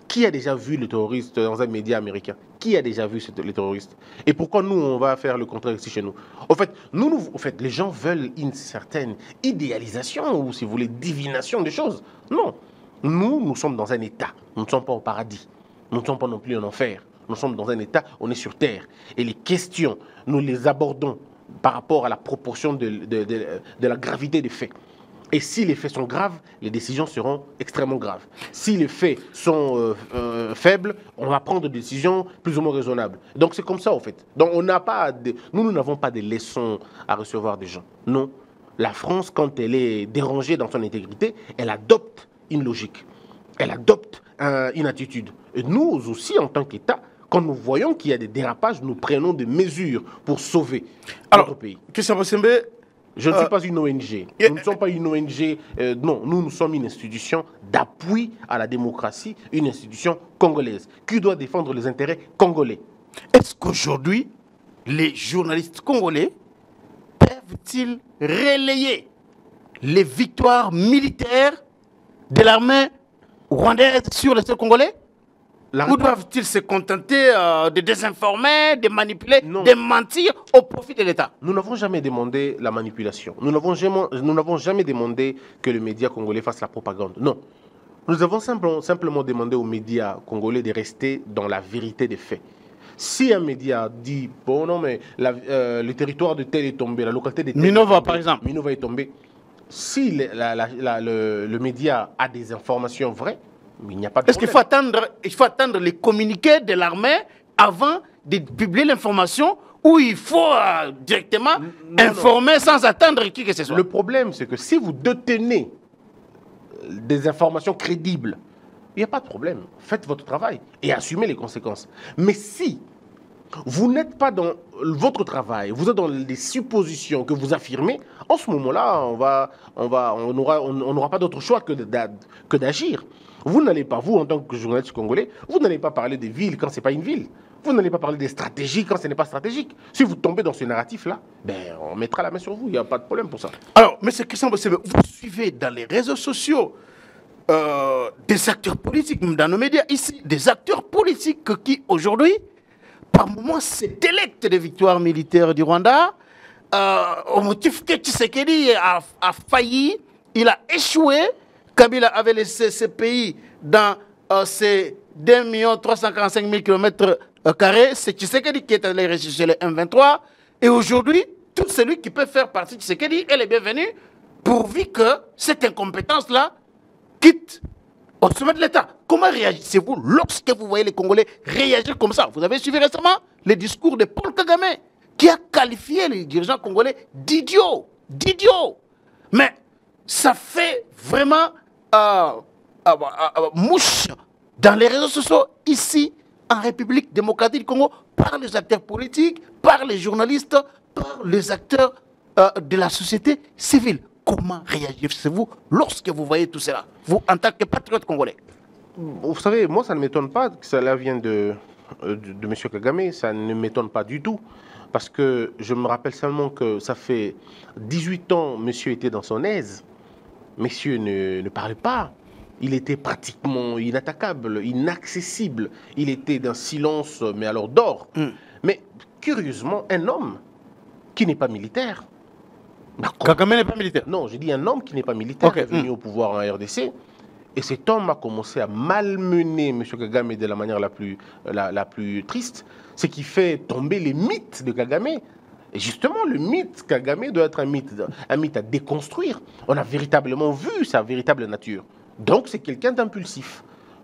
Qui a déjà vu les terroristes dans un média américain? Qui a déjà vu les terroristes? Et pourquoi nous, on va faire le contraire ici chez nous? En fait, les gens veulent une certaine idéalisation ou, si vous voulez, divination des choses. Non. Nous sommes dans un état. Nous ne sommes pas au paradis. Nous ne sommes pas non plus en enfer. Nous sommes dans un état, on est sur terre. Et les questions, nous les abordons par rapport à la proportion de la gravité des faits. Et si les faits sont graves, les décisions seront extrêmement graves. Si les faits sont faibles, on va prendre des décisions plus ou moins raisonnables. Donc c'est comme ça en fait. Donc on n'a pas nous n'avons pas de leçons à recevoir des gens. Non. La France, quand elle est dérangée dans son intégrité, elle adopte une logique. Elle adopte une attitude. Et nous aussi, en tant qu'État, quand nous voyons qu'il y a des dérapages, nous prenons des mesures pour sauver notre pays.
Christian Bossembe,
je ne suis pas une ONG. Nous ne sommes pas une ONG. Non, nous sommes une institution d'appui à la démocratie, une institution congolaise qui doit défendre les intérêts congolais.
Est-ce qu'aujourd'hui, les journalistes congolais peuvent-ils relayer les victoires militaires de l'armée rwandaise sur le sol congolais? Ou doivent-ils se contenter de désinformer, de manipuler, de mentir au profit de l'État?
Nous n'avons jamais demandé la manipulation. Nous n'avons jamais demandé que les médias congolais fassent la propagande. Non. Nous avons simplement demandé aux médias congolais de rester dans la vérité des faits. Si un média dit, bon non, mais le territoire de tel est tombé, la localité de tel
Minova, par exemple.
Minova est tombé. Si le média a des informations vraies, il n'y a pas de problème.
Est-ce qu'il faut attendre les communiqués de l'armée avant de publier l'information, ou il faut directement informer sans attendre qui que ce soit?
Le problème, c'est que si vous détenez des informations crédibles, il n'y a pas de problème. Faites votre travail et assumez les conséquences. Mais si vous n'êtes pas dans votre travail, vous êtes dans les suppositions que vous affirmez, en ce moment-là, on n'aura pas d'autre choix que d'agir. Vous n'allez pas, vous, en tant que journaliste congolais, vous n'allez pas parler des villes quand ce n'est pas une ville. Vous n'allez pas parler des stratégies quand ce n'est pas stratégique. Si vous tombez dans ce narratif-là, ben, on mettra la main sur vous. Il n'y a pas de problème pour ça.
Alors, M. Christian Bossembe, vous suivez dans les réseaux sociaux des acteurs politiques, dans nos médias ici, des acteurs politiques qui, aujourd'hui, par moments, se délectent des victoires militaires du Rwanda, au motif que Tshisekedi a failli, il a échoué. Kabila avait laissé ce pays dans ces 2 345 000 km². C'est Tshisekedi qui est allé rechercher le M23. Et aujourd'hui, tout celui qui peut faire partie de Tshisekedi est le bienvenu, pourvu que cette incompétence-là quitte au sommet de l'État. Comment réagissez-vous lorsque vous voyez les Congolais réagir comme ça? Vous avez suivi récemment les discours de Paul Kagame, qui a qualifié les dirigeants congolais d'idiots. D'idiots. Mais ça fait vraiment mouche dans les réseaux sociaux, ici, en République démocratique du Congo, par les acteurs politiques, par les journalistes, par les acteurs de la société civile. Comment réagissez-vous lorsque vous voyez tout cela, vous, en tant que patriote congolais?
Vous savez, moi, ça ne m'étonne pas que cela vienne de M. Kagame. Ça ne m'étonne pas du tout. Parce que je me rappelle seulement que ça fait 18 ans, monsieur était dans son aise. Monsieur ne parlait pas. Il était pratiquement inattaquable, inaccessible. Il était d'un silence, mais alors d'or. Mais curieusement, un homme qui n'est pas militaire.
Kagame n'est pas militaire?
Non, j'ai dit un homme qui n'est pas militaire, est venu au pouvoir en RDC. Et cet homme a commencé à malmener M. Kagame de la manière la plus triste, ce qui fait tomber les mythes de Kagame. Et justement, le mythe Kagame doit être un mythe à déconstruire. On a véritablement vu sa véritable nature. Donc, c'est quelqu'un d'impulsif.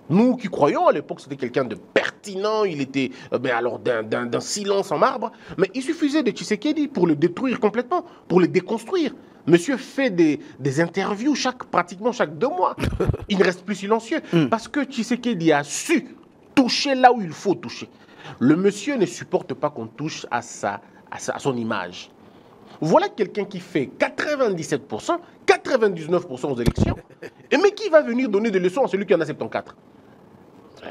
Nous qui croyons à l'époque, c'était quelqu'un de pertinent, il était alors d'un silence en marbre. Mais il suffisait de Tshisekedi pour le détruire complètement, pour le déconstruire. Monsieur fait des interviews pratiquement chaque 2 mois. Il ne reste plus silencieux. Parce que Tshisekedi a su toucher là où il faut toucher. Le monsieur ne supporte pas qu'on touche à son image. Voilà quelqu'un qui fait 97%, 99% aux élections, mais qui va venir donner des leçons à celui qui en a 74.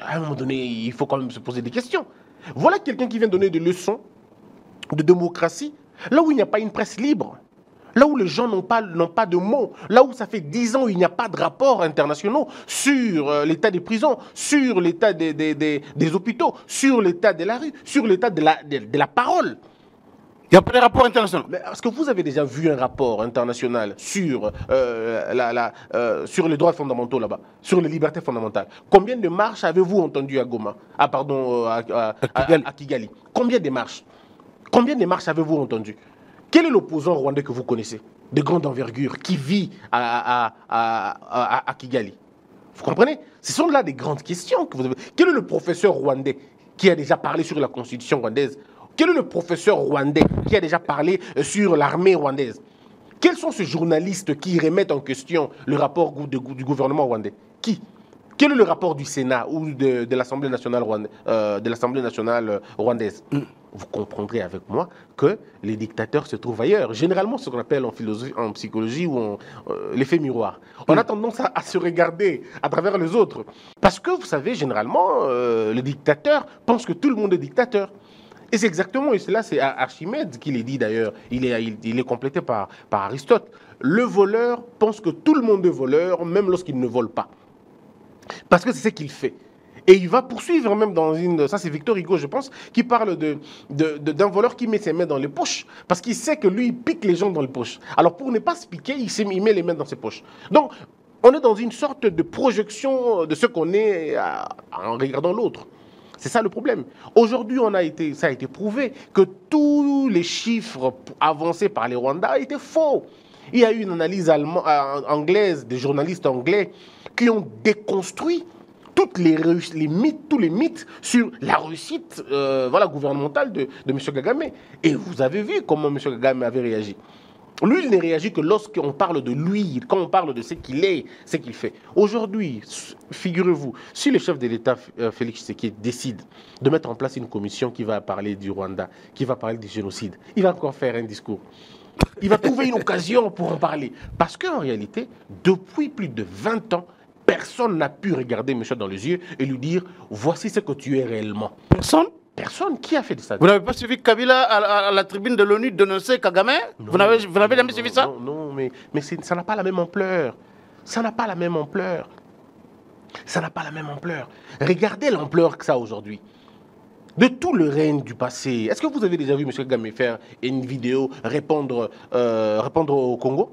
À un moment donné, il faut quand même se poser des questions. Voilà quelqu'un qui vient donner des leçons de démocratie, là où il n'y a pas une presse libre, là où les gens n'ont pas de mots, là où ça fait 10 ans où il n'y a pas de rapports internationaux sur l'état des prisons, sur l'état des hôpitaux, sur l'état de la rue, sur l'état de la parole.
Il n'y a pas de rapport international.
Est-ce que vous avez déjà vu un rapport international sur les droits fondamentaux là-bas, sur les libertés fondamentales? Combien de marches avez-vous entendu à Goma? À Kigali. Combien de marches? Combien de marches avez-vous entendu? Quel est l'opposant rwandais que vous connaissez, de grande envergure, qui vit à Kigali? Vous comprenez? Ce sont là des grandes questions que vous avez. Quel est le professeur rwandais qui a déjà parlé sur la constitution rwandaise? Quel est le professeur rwandais qui a déjà parlé sur l'armée rwandaise? Quels sont ces journalistes qui remettent en question le rapport du gouvernement rwandais? Qui? Quel est le rapport du Sénat ou de l'Assemblée nationale, rwandaise? Vous comprendrez avec moi que les dictateurs se trouvent ailleurs. Généralement, ce qu'on appelle en philosophie, en psychologie ou l'effet miroir. On a tendance à se regarder à travers les autres. Parce que, vous savez, généralement, le dictateur pense que tout le monde est dictateur. Et c'est exactement, et cela c'est Archimède qui l'a dit d'ailleurs, il est complété par Aristote. Le voleur pense que tout le monde est voleur, même lorsqu'il ne vole pas. Parce que c'est ce qu'il fait. Et il va poursuivre même dans une... Ça, c'est Victor Hugo, je pense, qui parle d'un voleur qui met ses mains dans les poches. Parce qu'il sait que lui, il pique les gens dans les poches. Alors, pour ne pas se piquer, il met les mains dans ses poches. Donc, on est dans une sorte de projection de ce qu'on est en regardant l'autre. C'est ça le problème. Aujourd'hui, ça a été prouvé que tous les chiffres avancés par les Rwandais étaient faux. Il y a eu une analyse anglaise, des journalistes anglais, qui ont déconstruit tous les mythes sur la réussite gouvernementale de M. Kagame. Et vous avez vu comment M. Kagame avait réagi. Lui, il ne réagit que lorsqu'on parle de lui, quand on parle de ce qu'il est, ce qu'il fait. Aujourd'hui, figurez-vous, si le chef de l'État, Félix Tshisekedi, décide de mettre en place une commission qui va parler du Rwanda, qui va parler du génocide, il va encore faire un discours. Il va trouver une occasion pour en parler. Parce qu'en réalité, depuis plus de 20 ans, personne n'a pu regarder M. dans les yeux et lui dire « Voici ce que tu es réellement ».
Personne?
Personne. Qui a fait de ça?
Vous n'avez pas suivi Kabila à la tribune de l'ONU dénoncer Kagame? Vous n'avez jamais suivi ça?
Non, mais ça n'a pas la même ampleur. Ça n'a pas la même ampleur. Ça n'a pas la même ampleur. Regardez l'ampleur que ça a aujourd'hui. De tout le règne du passé, est-ce que vous avez déjà vu M. Kagame faire une vidéo répondre au Congo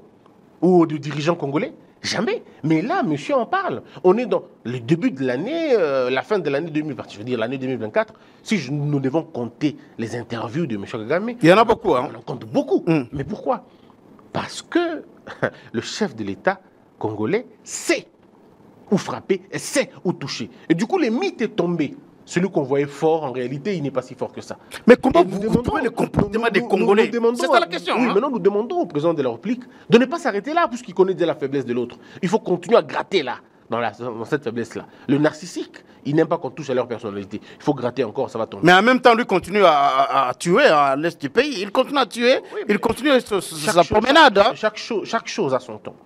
ou aux dirigeants congolais? Jamais. Mais là, monsieur en parle. On est dans le début de l'année, la fin de l'année 2024, je veux dire l'année 2024. Si nous devons compter les interviews de M. Kagame,
il y en a beaucoup. Hein?
On en compte beaucoup. Mais pourquoi? Parce que le chef de l'État congolais sait où frapper, et sait où toucher. Et du coup, le mythe est tombé. Celui qu'on voyait fort, en réalité, il n'est pas si fort que ça.
Mais comment vous trouvez le comportement des Congolais? C'est ça la question.
Oui, maintenant nous demandons au président de la République de ne pas s'arrêter là, puisqu'il connaît déjà la faiblesse de l'autre. Il faut continuer à gratter là, dans cette faiblesse-là. Le narcissique, il n'aime pas qu'on touche à leur personnalité. Il faut gratter encore, ça va tomber.
Mais en même temps, lui continue à tuer à l'est du pays. Il continue à tuer, il continue sa promenade.
Chaque chose a son temps.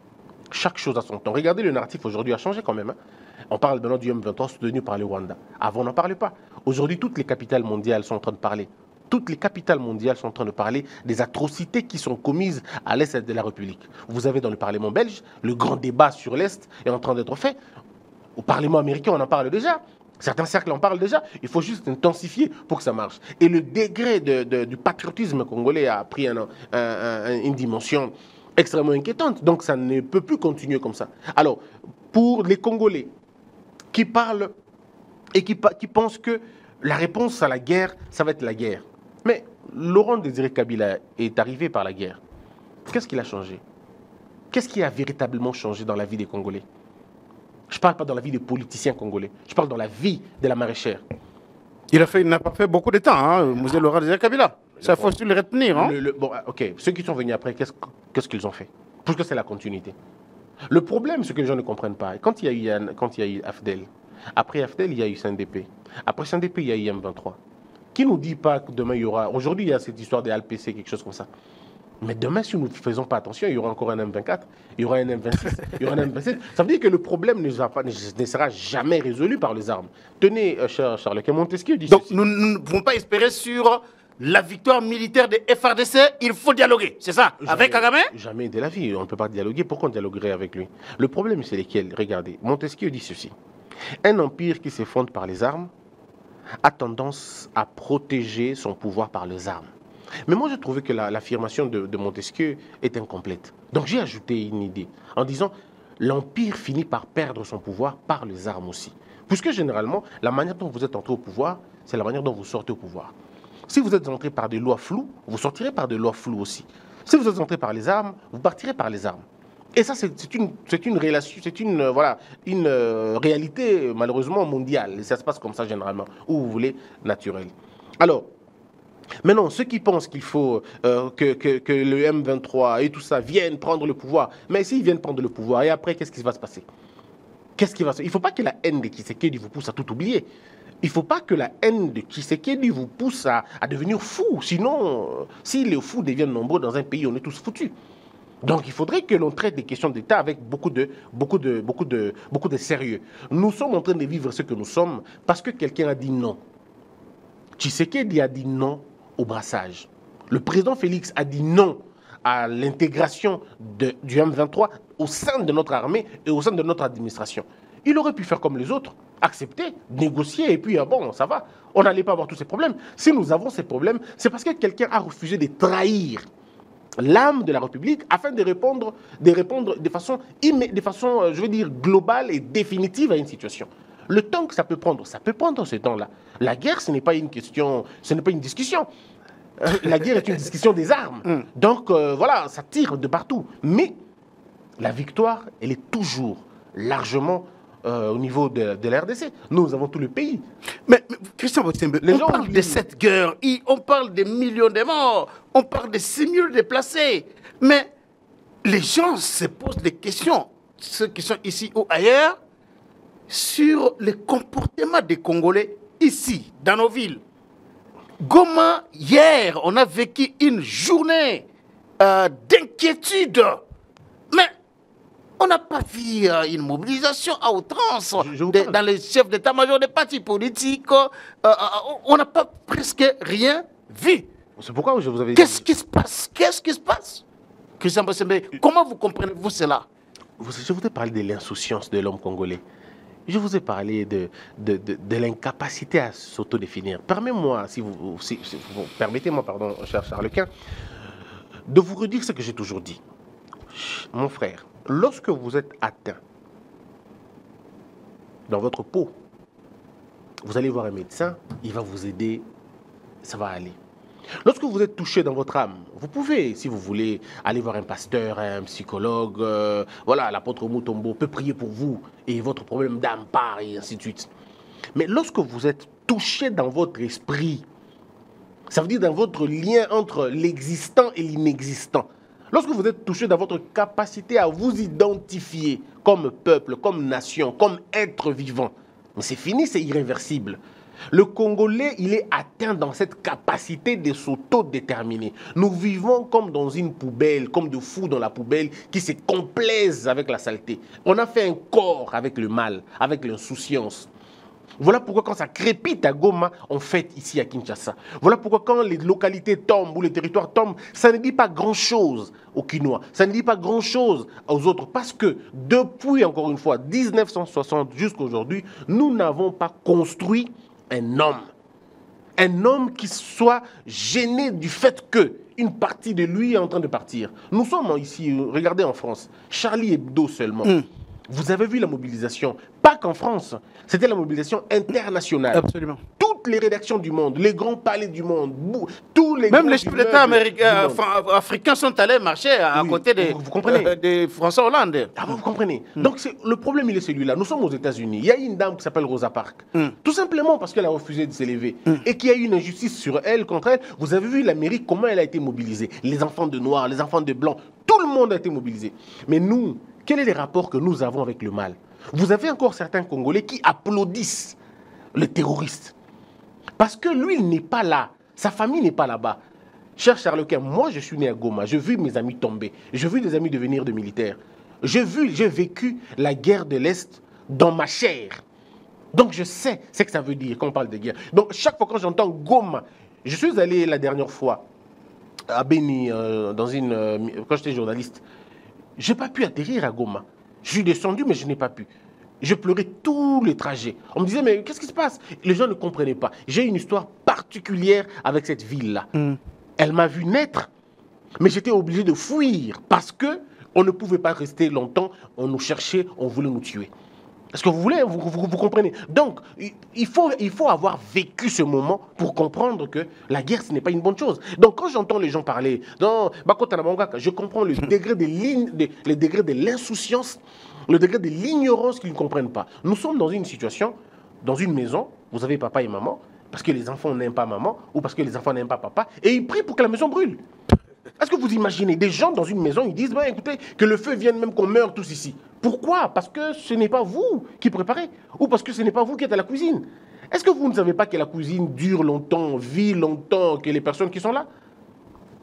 Chaque chose a son temps. Regardez, le narratif aujourd'hui a changé quand même. Hein. On parle maintenant du M23 soutenu par le Rwanda. Avant, on n'en parlait pas. Aujourd'hui, toutes les capitales mondiales sont en train de parler. Toutes les capitales mondiales sont en train de parler des atrocités qui sont commises à l'Est de la République. Vous avez dans le Parlement belge, le grand débat sur l'Est est en train d'être fait. Au Parlement américain, on en parle déjà. Certains cercles en parlent déjà. Il faut juste intensifier pour que ça marche. Et le degré du patriotisme congolais a pris une dimension extrêmement inquiétante. Donc ça ne peut plus continuer comme ça. Alors, pour les Congolais qui parlent et qui pensent que la réponse à la guerre, ça va être la guerre. Mais Laurent Désiré Kabila est arrivé par la guerre. Qu'est-ce qu'il a changé? Qu'est-ce qui a véritablement changé dans la vie des Congolais? Je ne parle pas dans la vie des politiciens congolais. Je parle dans la vie de la maraîchère.
Il n'a pas fait beaucoup de temps, hein, M. Laurent Désiré Kabila. Ça, il faut aussi le retenir. Hein.
Bon, ok. Ceux qui sont venus après, qu'est-ce qu'ils ont fait? Parce que c'est la continuité. Le problème, c'est que les gens ne comprennent pas. Quand il y a eu AFDEL, après AFDEL, il y a eu CNDP. Après CNDP, il y a eu M23. Qui nous dit pas que demain, il y aura... Aujourd'hui, il y a cette histoire des ALPC, quelque chose comme ça. Mais demain, si nous ne faisons pas attention, il y aura encore un M24, il y aura un M26, il y aura un M27. Ça veut dire que le problème ne sera jamais résolu par les armes. Tenez, cher Charles, que Montesquieu dit
donc, nous ne pouvons pas espérer sur la victoire militaire des FRDC, il faut dialoguer, c'est ça? Avec Kagame?
Jamais de la vie, on ne peut pas dialoguer. Pourquoi on dialoguerait avec lui? Le problème, c'est lesquels? Regardez, Montesquieu dit ceci. Un empire qui s'effondre par les armes a tendance à protéger son pouvoir par les armes. Mais moi, j'ai trouvé que l'affirmation de Montesquieu est incomplète. Donc, j'ai ajouté une idée en disant l'empire finit par perdre son pouvoir par les armes aussi. Puisque généralement, la manière dont vous êtes entré au pouvoir, c'est la manière dont vous sortez au pouvoir. Si vous êtes entré par des lois floues, vous sortirez par des lois floues aussi. Si vous êtes entré par les armes, vous partirez par les armes. Et ça, c'est une relation, c'est une, voilà, une réalité malheureusement mondiale. Et ça se passe comme ça généralement, où vous voulez, naturel. Alors, maintenant, ceux qui pensent qu'il faut que le M23 et tout ça viennent prendre le pouvoir, mais s'ils viennent prendre le pouvoir, et après, qu'est-ce qui va se passer? Qu'est-ce qui va se passer? Il ne faut pas que la haine de Tshisekedi vous pousse à tout oublier. Il ne faut pas que la haine de Tshisekedi vous pousse à devenir fou. Sinon, si les fous deviennent nombreux dans un pays, on est tous foutus. Donc il faudrait que l'on traite des questions d'État avec beaucoup de sérieux. Nous sommes en train de vivre ce que nous sommes parce que quelqu'un a dit non. Tshisekedi a dit non au brassage. Le président Félix a dit non à l'intégration du M23 au sein de notre armée et au sein de notre administration. Il aurait pu faire comme les autres, accepter, négocier, et puis bon, ça va. On n'allait pas avoir tous ces problèmes. Si nous avons ces problèmes, c'est parce que quelqu'un a refusé de trahir l'âme de la République afin de répondre de façon, je veux dire, globale et définitive à une situation. Le temps que ça peut prendre ce temps-là. La guerre, ce n'est pas une question, ce n'est pas une discussion. La guerre est une discussion des armes. Donc, voilà, ça tire de partout. Mais la victoire, elle est toujours largement au niveau de la RDC. Nous avons tout le pays.
Mais Christian Botembe, on parle de cette guerre, on parle des millions de morts, on parle de 6 000 déplacés. Mais les gens se posent des questions, ceux qui sont ici ou ailleurs, sur le comportement des Congolais ici, dans nos villes. Goma, hier, on a vécu une journée d'inquiétude. Mais on n'a pas vu une mobilisation à outrance dans les chefs d'état-major des partis politiques. On n'a pas presque rien vu.
C'est pourquoi je vous avais dit...
Qu'est-ce qui se passe? Qu'est-ce qui se passe? Christian Bosembe, comment vous comprenez-vous cela?
Je voudrais parler de l'insouciance de l'homme congolais. Je vous ai parlé de l'incapacité à s'autodéfinir. Permettez-moi, permettez-moi, pardon, cher Charles-Quint, de vous redire ce que j'ai toujours dit. Mon frère, lorsque vous êtes atteint dans votre peau, vous allez voir un médecin, il va vous aider, ça va aller. Lorsque vous êtes touché dans votre âme, vous pouvez, si vous voulez, aller voir un pasteur, un psychologue, voilà, l'apôtre Mutombo peut prier pour vous et votre problème d'âme part et ainsi de suite. Mais lorsque vous êtes touché dans votre esprit, ça veut dire dans votre lien entre l'existant et l'inexistant, lorsque vous êtes touché dans votre capacité à vous identifier comme peuple, comme nation, comme être vivant, mais c'est fini, c'est irréversible. Le Congolais, il est atteint dans cette capacité de s'autodéterminer. Nous vivons comme dans une poubelle, comme de fous dans la poubelle qui se complaisent avec la saleté. On a fait un corps avec le mal, avec l'insouciance. Voilà pourquoi quand ça crépite à Goma, on fête ici à Kinshasa. Voilà pourquoi quand les localités tombent ou les territoires tombent, ça ne dit pas grand-chose aux Kinois, ça ne dit pas grand-chose aux autres. Parce que depuis, encore une fois, 1960 jusqu'à aujourd'hui, nous n'avons pas construit un homme qui soit gêné du fait qu'une partie de lui est en train de partir. Nous sommes ici, regardez en France, Charlie Hebdo seulement. Vous avez vu la mobilisation, pas qu'en France, c'était la mobilisation internationale.
Absolument.
Toutes les rédactions du monde, les grands palais du monde, tous les
même les chefs d'État africains sont allés marcher à côté de François Hollande.
Ah, vous comprenez. Donc le problème, il est celui-là. Nous sommes aux États-Unis. Il y a une dame qui s'appelle Rosa Parks. Tout simplement parce qu'elle a refusé de s'élever et qu'il y a eu une injustice sur elle, contre elle. Vous avez vu l'Amérique, comment elle a été mobilisée. Les enfants de noirs, les enfants de blancs, tout le monde a été mobilisé. Mais nous, quels sont les rapports que nous avons avec le mal? Vous avez encore certains Congolais qui applaudissent les terroristes. Parce que lui, il n'est pas là. Sa famille n'est pas là-bas. Cher Charles-Quint, moi, je suis né à Goma. J'ai vu mes amis tomber. J'ai vu des amis devenir de militaires. J'ai vécu la guerre de l'Est dans ma chair. Donc, je sais ce que ça veut dire quand on parle de guerre. Donc, chaque fois que j'entends Goma, je suis allé la dernière fois à Beni, quand j'étais journaliste. Je n'ai pas pu atterrir à Goma. Je suis descendu, mais je n'ai pas pu. Je pleurais tous les trajets. On me disait, mais qu'est-ce qui se passe? Les gens ne comprenaient pas. J'ai une histoire particulière avec cette ville-là. Elle m'a vu naître, mais j'étais obligé de fuir parce qu'on ne pouvait pas rester longtemps. On nous cherchait, on voulait nous tuer. Est-ce que vous voulez, vous comprenez? Donc, il faut avoir vécu ce moment pour comprendre que la guerre, ce n'est pas une bonne chose. Donc, quand j'entends les gens parler, non, je comprends le degré le degré de l'insouciance, le degré de l'ignorance qu'ils ne comprennent pas. Nous sommes dans une situation, dans une maison, vous avez papa et maman, parce que les enfants n'aiment pas maman, ou parce que les enfants n'aiment pas papa, et ils prient pour que la maison brûle. Est-ce que vous imaginez des gens dans une maison, ils disent, bah, écoutez, que le feu vienne même qu'on meure tous ici. Pourquoi? Parce que ce n'est pas vous qui préparez, ou parce que ce n'est pas vous qui êtes à la cuisine. Est-ce que vous ne savez pas que la cuisine dure longtemps, vit longtemps que les personnes qui sont là?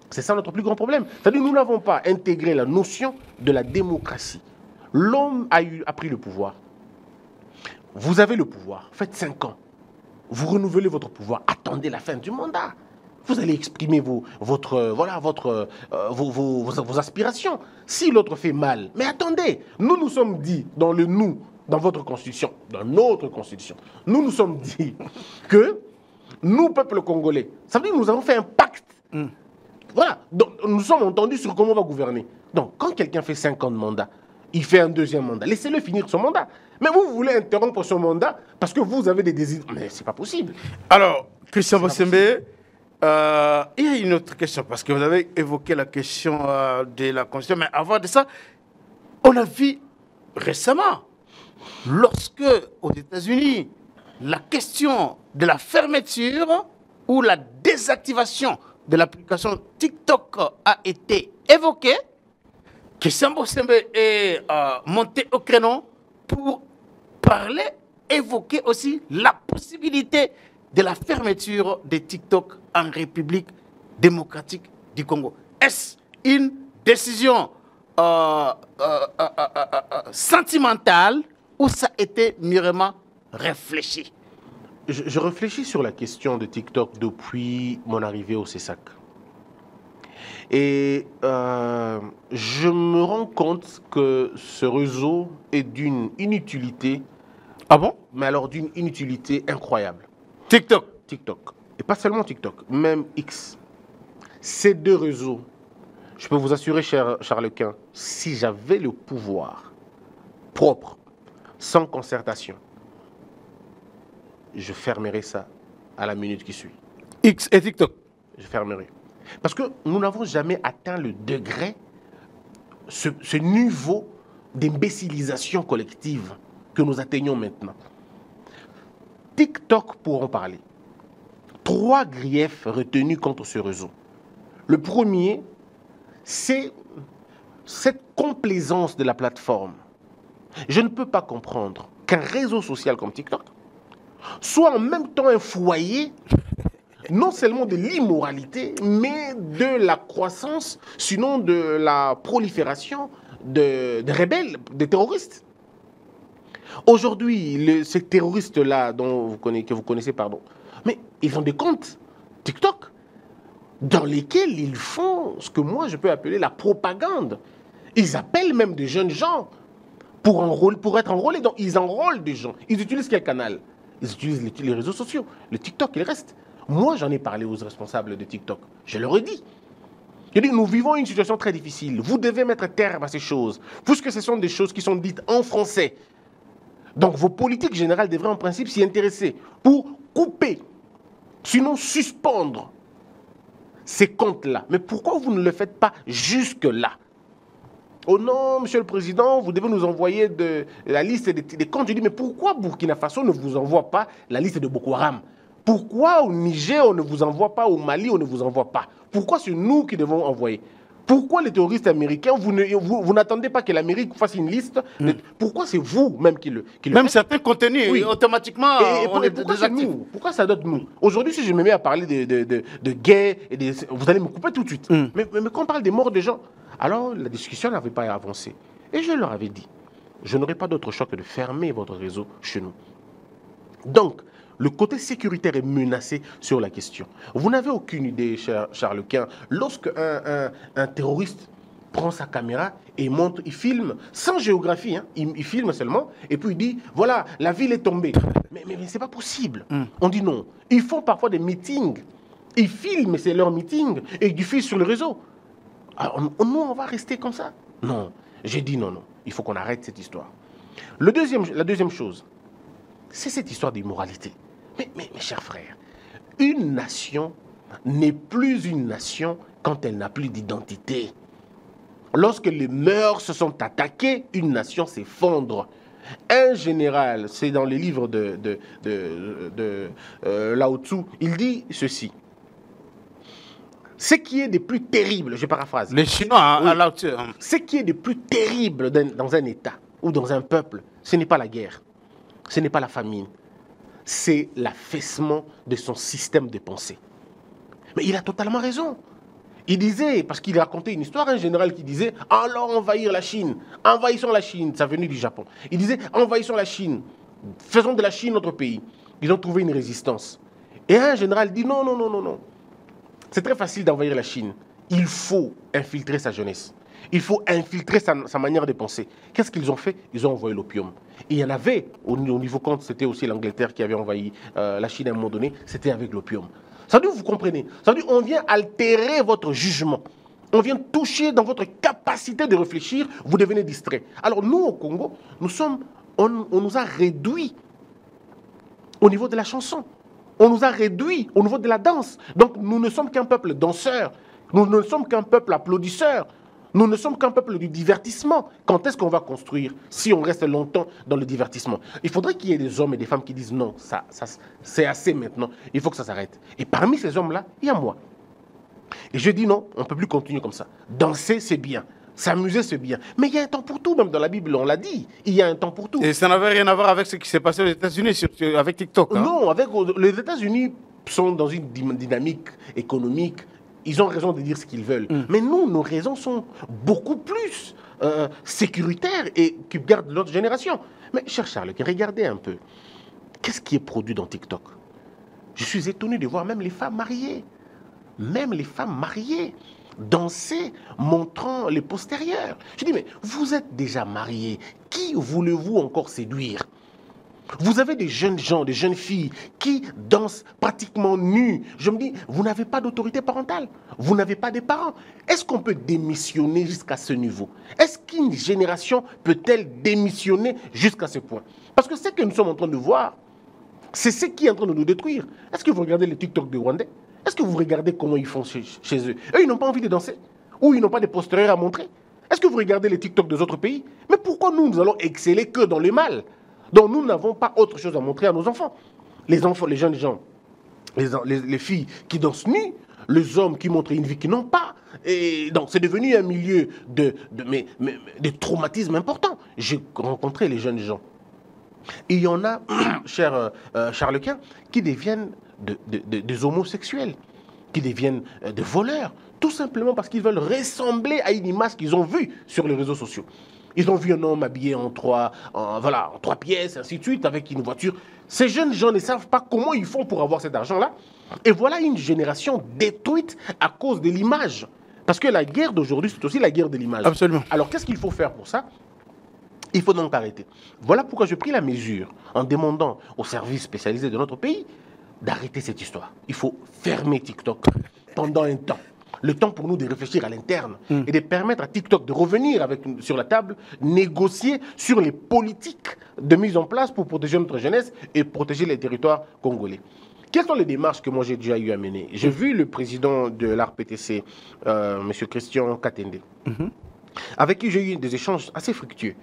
C'est ça notre plus grand problème. C'est-à-dire que nous n'avons pas intégré la notion de la démocratie. L'homme a pris le pouvoir. Vous avez le pouvoir, faites 5 ans. Vous renouvelez votre pouvoir, attendez la fin du mandat. Vous allez exprimer vos aspirations. Si l'autre fait mal, mais attendez, nous sommes dit dans votre constitution, dans notre constitution, nous sommes dit que nous, peuple congolais, ça veut dire que nous avons fait un pacte. Voilà, donc nous sommes entendus sur comment on va gouverner. Donc, quand quelqu'un fait 5 ans de mandat, il fait un deuxième mandat, laissez-le finir son mandat. Mais vous voulez interrompre son mandat parce que vous avez des désirs. Mais c'est pas possible.
Alors, Christian Bossembe, il y a une autre question, parce que vous avez évoqué la question de la Constitution, mais avant de ça, on a vu récemment, lorsque aux États-Unis, la question de la fermeture ou la désactivation de l'application TikTok a été évoquée, Christian Bossembe est monté au créneau pour parler, évoquer aussi la possibilité de la fermeture de TikTok en République démocratique du Congo. Est-ce une décision sentimentale ou ça a été mûrement réfléchi?
Je réfléchis sur la question de TikTok depuis mon arrivée au CESAC. Et je me rends compte que ce réseau est d'une inutilité.
Ah bon?
Mais alors d'une inutilité incroyable.
TikTok.
Et pas seulement TikTok, même X. Ces deux réseaux, je peux vous assurer, cher Charles-Quint, si j'avais le pouvoir propre, sans concertation, je fermerais ça à la minute qui suit.
X et TikTok.
Je fermerai. Parce que nous n'avons jamais atteint le degré, ce niveau d'imbécilisation collective que nous atteignons maintenant. TikTok pour en parler. 3 griefs retenus contre ce réseau. Le premier, c'est cette complaisance de la plateforme. Je ne peux pas comprendre qu'un réseau social comme TikTok soit en même temps un foyer, non seulement de l'immoralité, mais de la croissance, sinon de la prolifération de rebelles, de terroristes. Aujourd'hui, ces terroristes-là que vous connaissez, mais ils ont des comptes TikTok dans lesquels ils font ce que moi je peux appeler la propagande. Ils appellent même des jeunes gens pour être enrôlés. Donc ils enrôlent des gens. Ils utilisent quel canal? Ils utilisent les réseaux sociaux. Le TikTok, il reste. Moi, j'en ai parlé aux responsables de TikTok. Je leur ai dit. Je dis, nous vivons une situation très difficile. Vous devez mettre terme à ces choses. Puisque ce sont des choses qui sont dites en français. Donc vos politiques générales devraient en principe s'y intéresser pour couper, sinon suspendre ces comptes-là. Mais pourquoi vous ne le faites pas jusque-là? Oh non, Monsieur le Président, vous devez nous envoyer la liste des comptes. Je dis, mais pourquoi Burkina Faso ne vous envoie pas la liste de Boko Haram? Pourquoi au Niger, on ne vous envoie pas? Au Mali, on ne vous envoie pas? Pourquoi c'est nous qui devons envoyer? Pourquoi les terroristes américains, vous n'attendez pas que l'Amérique fasse une liste? Pourquoi c'est vous-même qui le
Même
faites?
certains contenus, oui, automatiquement, on est
pourquoi
désactif.
Pourquoi ça doit être nous? Aujourd'hui, si je me mets à parler de guerre, vous allez me couper tout de suite. Mais quand on parle des morts des gens, alors la discussion n'avait pas avancé. Et je leur avais dit, je n'aurai pas d'autre choix que de fermer votre réseau chez nous. Donc, le côté sécuritaire est menacé sur la question. Vous n'avez aucune idée, cher Charles-Quint, lorsque un terroriste prend sa caméra et monte, il filme sans géographie, hein, il filme seulement, et puis il dit, voilà, la ville est tombée. Mais c'est pas possible. On dit non. Ils font parfois des meetings. Ils filment, c'est leur meeting, et ils diffusent sur le réseau. Alors, nous, on va rester comme ça? Non. J'ai dit non. Il faut qu'on arrête cette histoire. La deuxième chose, c'est cette histoire d'immoralité. Mais mes chers frères, une nation n'est plus une nation quand elle n'a plus d'identité. Lorsque les mœurs se sont attaquées, une nation s'effondre. Un général, c'est dans les livres de Lao Tzu, il dit ceci. Ce qui est de plus terrible, je paraphrase.
Les Chinois, à Lao Tzu.
Ce qui est de plus terrible dans un État ou dans un peuple, ce n'est pas la guerre, ce n'est pas la famine, c'est l'affaissement de son système de pensée. Mais il a totalement raison. Il disait, parce qu'il racontait une histoire, un général qui disait « Alors envahir la Chine, envahissons la Chine », ça venait du Japon. Il disait « Envahissons la Chine, faisons de la Chine notre pays ». Ils ont trouvé une résistance. Et un général dit « Non, non, non, non, non. C'est très facile d'envahir la Chine. Il faut infiltrer sa jeunesse. Il faut infiltrer sa manière de penser. » Qu'est-ce qu'ils ont fait? Ils ont envoyé l'opium. Et il y en avait, au niveau compte, c'était aussi l'Angleterre qui avait envahi la Chine à un moment donné, c'était avec l'opium. Ça veut dire, vous comprenez, ça veut dire on vient altérer votre jugement. On vient toucher dans votre capacité de réfléchir, vous devenez distrait. Alors nous, au Congo, on nous a réduits au niveau de la chanson. On nous a réduits au niveau de la danse. Donc nous ne sommes qu'un peuple danseur. Nous ne sommes qu'un peuple applaudisseur. Nous ne sommes qu'un peuple du divertissement. Quand est-ce qu'on va construire si on reste longtemps dans le divertissement? Il faudrait qu'il y ait des hommes et des femmes qui disent non, ça c'est assez maintenant, il faut que ça s'arrête. Et parmi ces hommes-là, il y a moi. Et je dis non, on ne peut plus continuer comme ça. Danser, c'est bien. S'amuser, c'est bien. Mais il y a un temps pour tout, même dans la Bible, on l'a dit. Il y a un temps pour tout.
Et ça n'avait rien à voir avec ce qui s'est passé aux États-Unis avec TikTok. Hein?
Non, les États-Unis sont dans une dynamique économique. Ils ont raison de dire ce qu'ils veulent. Mais nous, nos raisons sont beaucoup plus sécuritaires et qui gardent notre génération. Mais cher Charles, regardez un peu. Qu'est-ce qui est produit dans TikTok? Je suis étonné de voir même les femmes mariées. Même les femmes mariées danser, montrant les postérieurs. Je dis, mais vous êtes déjà mariés. Qui voulez-vous encore séduire? Vous avez des jeunes gens, des jeunes filles qui dansent pratiquement nues. Je me dis, vous n'avez pas d'autorité parentale. Vous n'avez pas de parents. Est-ce qu'on peut démissionner jusqu'à ce niveau? Est-ce qu'une génération peut-elle démissionner jusqu'à ce point? Parce que ce que nous sommes en train de voir, c'est ce qui est en train de nous détruire. Est-ce que vous regardez les TikTok des Rwandais? Est-ce que vous regardez comment ils font chez eux? Eux, ils n'ont pas envie de danser. Ou ils n'ont pas de postérieurs à montrer. Est-ce que vous regardez les TikTok des autres pays? Mais pourquoi nous allons exceller que dans le mal? Donc nous n'avons pas autre chose à montrer à nos enfants. Les enfants, les jeunes gens, les filles qui dansent nues, les hommes qui montrent une vie qu'ils n'ont pas. Et donc c'est devenu un milieu de traumatisme important. J'ai rencontré les jeunes gens. Et il y en a, cher Charles-Quint, qui deviennent des homosexuels, qui deviennent des voleurs, tout simplement parce qu'ils veulent ressembler à une image qu'ils ont vue sur les réseaux sociaux. Ils ont vu un homme habillé en trois pièces, ainsi de suite, avec une voiture. Ces jeunes gens ne savent pas comment ils font pour avoir cet argent-là. Et voilà une génération détruite à cause de l'image. Parce que la guerre d'aujourd'hui, c'est aussi la guerre de l'image.
Absolument.
Alors, qu'est-ce qu'il faut faire pour ça? Il faut donc arrêter. Voilà pourquoi j'ai pris la mesure, en demandant aux services spécialisés de notre pays, d'arrêter cette histoire. Il faut fermer TikTok pendant un temps. Le temps pour nous de réfléchir à l'interne et de permettre à TikTok de revenir sur la table, négocier sur les politiques de mise en place pour protéger notre jeunesse et protéger les territoires congolais. Quelles sont les démarches que moi j'ai déjà eu à mener? J'ai vu le président de l'ARPTC, M. Christian Katende, avec qui j'ai eu des échanges assez fructueux.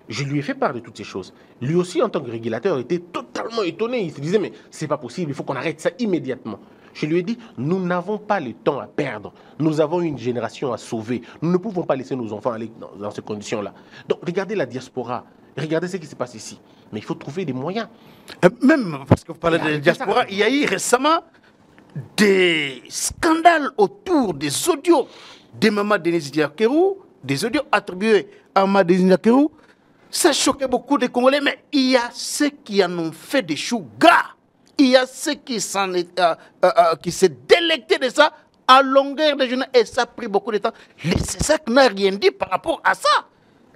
Je lui ai fait part de toutes ces choses. Lui aussi, en tant que régulateur, était totalement étonné. Il se disait, mais c'est pas possible, il faut qu'on arrête ça immédiatement. Je lui ai dit, nous n'avons pas le temps à perdre. Nous avons une génération à sauver. Nous ne pouvons pas laisser nos enfants aller dans ces conditions-là. Donc, regardez la diaspora. Regardez ce qui se passe ici. Mais il faut trouver des moyens.
Même, parce que vous parlez de la diaspora, il y a eu récemment des scandales autour des audios de Maman Denise Diakerou, des audios attribués à Maman Denise Diakerou. Ça choquait beaucoup de Congolais, mais il y a ceux qui en ont fait des choux gras. Il y a ceux qui s'est délecté de ça à longueur de journée et ça a pris beaucoup de temps. Le CESAC n'a rien dit par rapport à ça.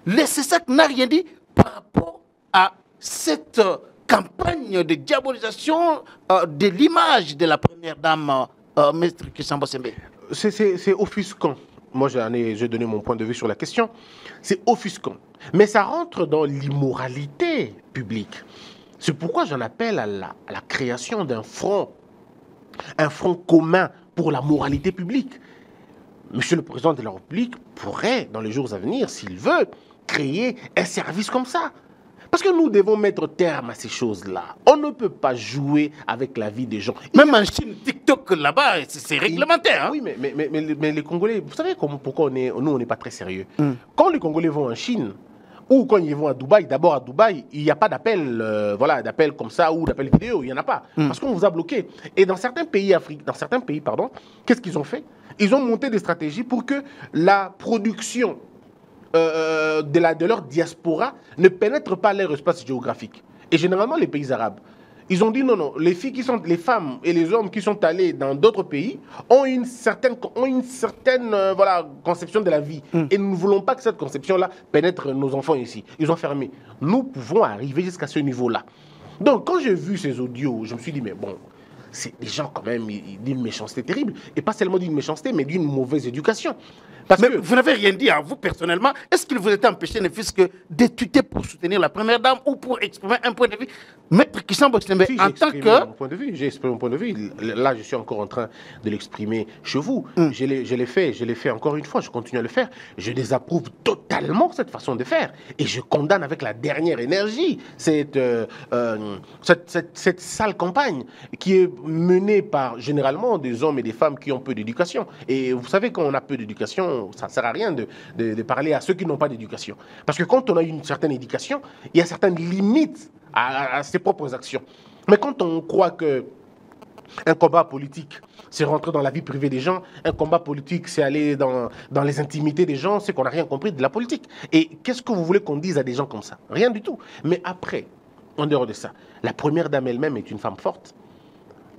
Le CESAC n'a rien dit par rapport à cette campagne de diabolisation de l'image de la première dame, Maître Christian Bossembe.
C'est offusquant. moi j'ai donné mon point de vue sur la question, c'est offusquant. Mais ça rentre dans l'immoralité publique. C'est pourquoi j'en appelle à la création d'un front, un front commun pour la moralité publique. Monsieur le Président de la République pourrait, dans les jours à venir, s'il veut, créer un service comme ça. Parce que nous devons mettre terme à ces choses-là. On ne peut pas jouer avec la vie des gens.
Même en Chine, TikTok, là-bas, c'est réglementaire. Hein?
Oui, mais les Congolais, vous savez pourquoi nous, on n'est pas très sérieux. Quand les Congolais vont en Chine, ou quand ils vont à Dubaï, d'abord à Dubaï, il n'y a pas d'appel d'appel comme ça, ou d'appel vidéo, il n'y en a pas. Parce qu'on vous a bloqué. Et dans certains pays, qu'est-ce qu'ils ont fait? Ils ont monté des stratégies pour que la production de leur diaspora ne pénètre pas leur espace géographique. Et généralement, les pays arabes, ils ont dit non, les femmes et les hommes qui sont allés dans d'autres pays ont une certaine conception de la vie. Et nous ne voulons pas que cette conception-là pénètre nos enfants ici. Ils ont fermé. Nous pouvons arriver jusqu'à ce niveau-là. Donc, quand j'ai vu ces audios, je me suis dit, mais bon, c'est des gens quand même d'une méchanceté terrible. Et pas seulement d'une méchanceté, mais d'une mauvaise éducation.
Mais vous n'avez rien dit à vous personnellement. Est-ce qu'il vous était empêché, ne fût-ce que d'étudier pour soutenir la première dame ou pour exprimer un point de vue? Maître Kissambo Kisembe,
si,
en tant que...
J'ai exprimé mon point de vue. Là, je suis encore en train de l'exprimer chez vous. Je l'ai fait encore une fois, je continue à le faire. Je désapprouve totalement cette façon de faire. Et je condamne avec la dernière énergie cette sale campagne qui est menée par généralement des hommes et des femmes qui ont peu d'éducation. Et vous savez, quand on a peu d'éducation, ça ne sert à rien de parler à ceux qui n'ont pas d'éducation. Parce que quand on a une certaine éducation, il y a certaines limites à ses propres actions. Mais quand on croit que un combat politique, c'est rentrer dans la vie privée des gens, un combat politique, c'est aller dans les intimités des gens, c'est qu'on n'a rien compris de la politique. Et qu'est-ce que vous voulez qu'on dise à des gens comme ça? Rien du tout. Mais après, en dehors de ça, la première dame elle-même est une femme forte.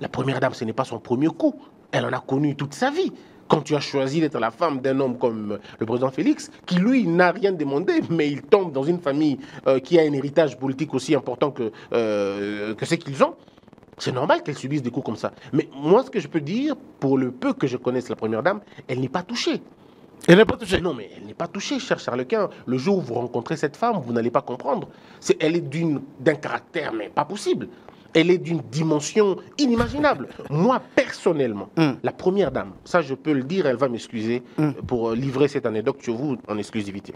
La première dame, ce n'est pas son premier coup. Elle en a connu toute sa vie. Quand tu as choisi d'être la femme d'un homme comme le président Félix, qui lui n'a rien demandé, mais il tombe dans une famille qui a un héritage politique aussi important que ce qu'ils ont, c'est normal qu'elle subisse des coups comme ça. Mais moi, ce que je peux dire, pour le peu que je connaisse la première dame, elle n'est pas touchée.
Elle n'est pas touchée?
Non, mais elle n'est pas touchée, cher Charles-Quint. Le jour où vous rencontrez cette femme, vous n'allez pas comprendre. Elle est d'un caractère, mais pas possible. Elle est d'une dimension inimaginable. Moi, personnellement, la première dame, ça je peux le dire, elle va m'excuser pour livrer cette anecdote chez vous en exclusivité.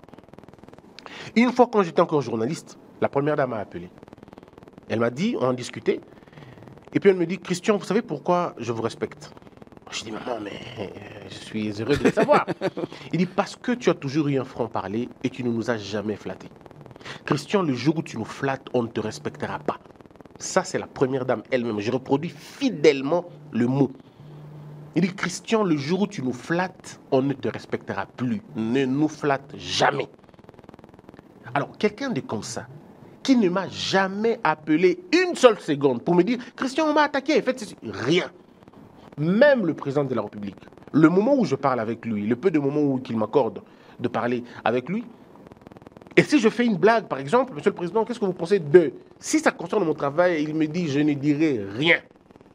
Une fois, quand j'étais encore journaliste, la première dame m'a appelé. Elle m'a dit, on en discutait, et puis elle me dit, Christian, vous savez pourquoi je vous respecte? Je dis, maman, mais je suis heureux de le savoir. Il dit, parce que tu as toujours eu un franc-parler et tu ne nous as jamais flattés. Christian, le jour où tu nous flattes, on ne te respectera pas. Ça, c'est la première dame elle-même. Je reproduis fidèlement le mot. Il dit, Christian, le jour où tu nous flattes, on ne te respectera plus. Ne nous flatte jamais. Alors, quelqu'un de comme ça, qui ne m'a jamais appelé une seule seconde pour me dire, Christian, on m'a attaqué, faites ceci. Rien. Même le président de la République, le moment où je parle avec lui, le peu de moments qu'il m'accorde de parler avec lui, et si je fais une blague, par exemple, monsieur le président, qu'est-ce que vous pensez de... Si ça concerne mon travail, il me dit, je ne dirai rien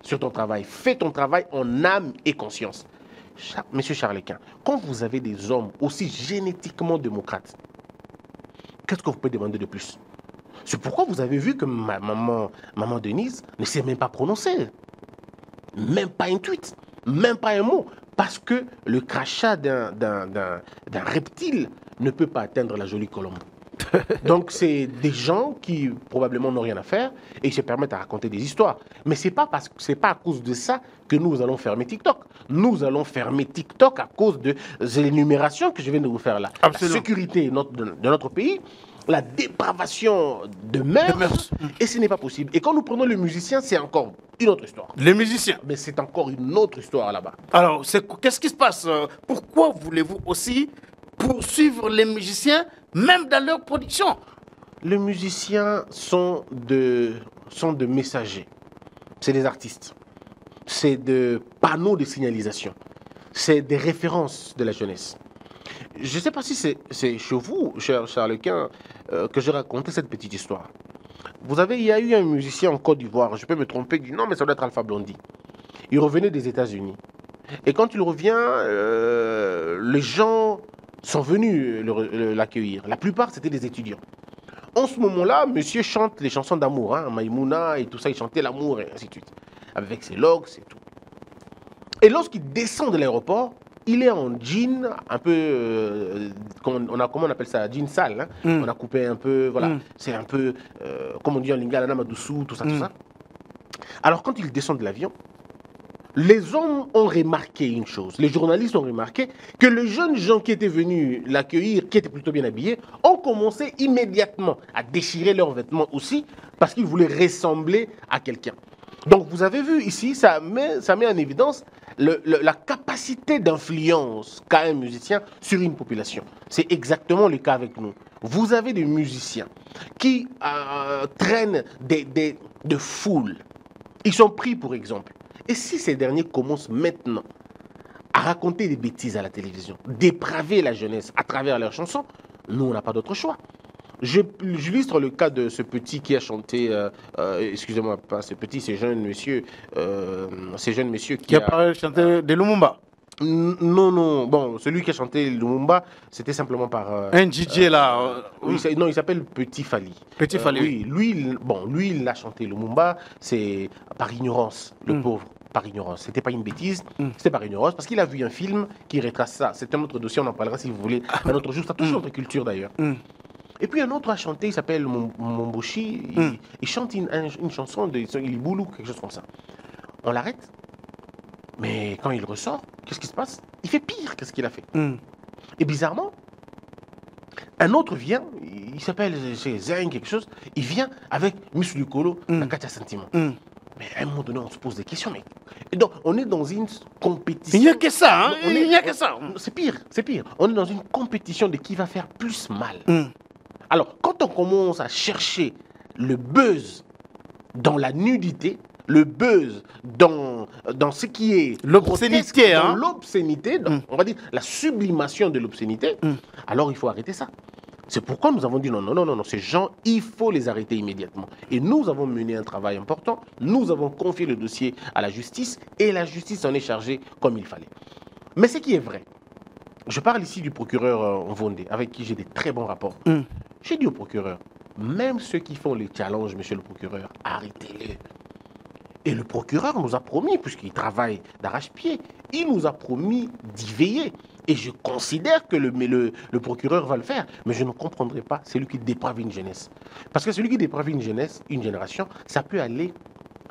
sur ton travail. Fais ton travail en âme et conscience. Monsieur Charles-Quint, quand vous avez des hommes aussi génétiquement démocrates, qu'est-ce que vous pouvez demander de plus? C'est pourquoi vous avez vu que ma maman Denise ne sait même pas prononcer. Même pas un tweet, même pas un mot. Parce que le crachat d'un reptile ne peut pas atteindre la jolie colombe. Donc c'est des gens qui probablement n'ont rien à faire et ils se permettent à raconter des histoires. Mais c'est pas à cause de ça que nous allons fermer TikTok. Nous allons fermer TikTok à cause de l'énumération que je viens de vous faire là. Absolument. La sécurité de notre pays, la dépravation de mœurs, et ce n'est pas possible. Et quand nous prenons les musiciens, c'est encore une autre histoire.
Les musiciens?
Mais c'est encore une autre histoire là-bas.
Alors, qu'est-ce qui se passe? Pourquoi voulez-vous aussi poursuivre les musiciens, même dans leur production?
Les musiciens sont de messagers. C'est des artistes. C'est des panneaux de signalisation. C'est des références de la jeunesse. Je ne sais pas si c'est chez vous, cher Charles-Quint, que j'ai raconté cette petite histoire. Vous savez, il y a eu un musicien en Côte d'Ivoire, je peux me tromper, il dit non, mais ça doit être Alpha Blondy. Il revenait des États-Unis. Et quand il revient, les gens sont venus l'accueillir. La plupart, c'était des étudiants. En ce moment-là, monsieur chante les chansons d'amour, hein, Maïmouna et tout ça, il chantait l'amour et ainsi de suite. Avec ses logs et tout. Et lorsqu'il descend de l'aéroport, il est en jean, un peu, comment on appelle ça, jean sale. Hein. On a coupé un peu, voilà. C'est un peu, comme on dit en lingala, namadoussou, tout ça, tout ça. Alors quand il descend de l'avion, les hommes ont remarqué une chose, les journalistes ont remarqué que les jeunes gens qui étaient venus l'accueillir, qui étaient plutôt bien habillés, ont commencé immédiatement à déchirer leurs vêtements aussi parce qu'ils voulaient ressembler à quelqu'un. Donc vous avez vu ici, ça met en évidence la capacité d'influence qu'a un musicien sur une population. C'est exactement le cas avec nous. Vous avez des musiciens qui traînent de foules. Ils sont pris pour exemple. Et si ces derniers commencent maintenant à raconter des bêtises à la télévision, dépraver la jeunesse à travers leurs chansons, nous, on n'a pas d'autre choix. J'illustre le cas de ce petit qui a chanté, excusez-moi, pas ce petit, ces jeunes messieurs qui
a chanté de Lumumba.
Non, bon, celui qui a chanté Lumumba, c'était simplement par...
un DJ là.
Oui, non, il s'appelle Petit Fally.
Petit Fally.
Oui, lui, il a chanté Lumumba, c'est par ignorance, le pauvre, par ignorance. C'était pas une bêtise, c'était par ignorance, parce qu'il a vu un film qui retrace ça. C'est un autre dossier, on en parlera si vous voulez, un autre jour, ça touche notre culture d'ailleurs. Et puis un autre a chanté, il s'appelle Momboshi, il chante une chanson de Iliboulou, quelque chose comme ça. On l'arrête. Mais quand il ressort, qu'est-ce qui se passe? Il fait pire que ce qu'il a fait. Et bizarrement, un autre vient, il s'appelle Zeng quelque chose, il vient avec Miss Lucolo, la Katia Sentiment. Mais à un moment donné, on se pose des questions. Mais... Et donc, on est dans une compétition.
Il n'y a que ça, hein? Il n'y a que ça.
C'est pire, c'est pire. On est dans une compétition de qui va faire plus mal. Alors, quand on commence à chercher le buzz dans la nudité, le buzz dans ce qui est
l'obscénité, hein?
L'obscénité, on va dire la sublimation de l'obscénité, alors il faut arrêter ça. C'est pourquoi nous avons dit non, ces gens, il faut les arrêter immédiatement. Et nous avons mené un travail important, nous avons confié le dossier à la justice et la justice en est chargée comme il fallait. Mais ce qui est vrai, je parle ici du procureur Mvonde, avec qui j'ai des très bons rapports. J'ai dit au procureur, même ceux qui font les challenges, monsieur le procureur, arrêtez-les. Et le procureur nous a promis, puisqu'il travaille d'arrache-pied, il nous a promis d'y veiller. Et je considère que le procureur va le faire. Mais je ne comprendrai pas celui qui déprave une jeunesse. Parce que celui qui déprave une jeunesse, une génération, ça peut aller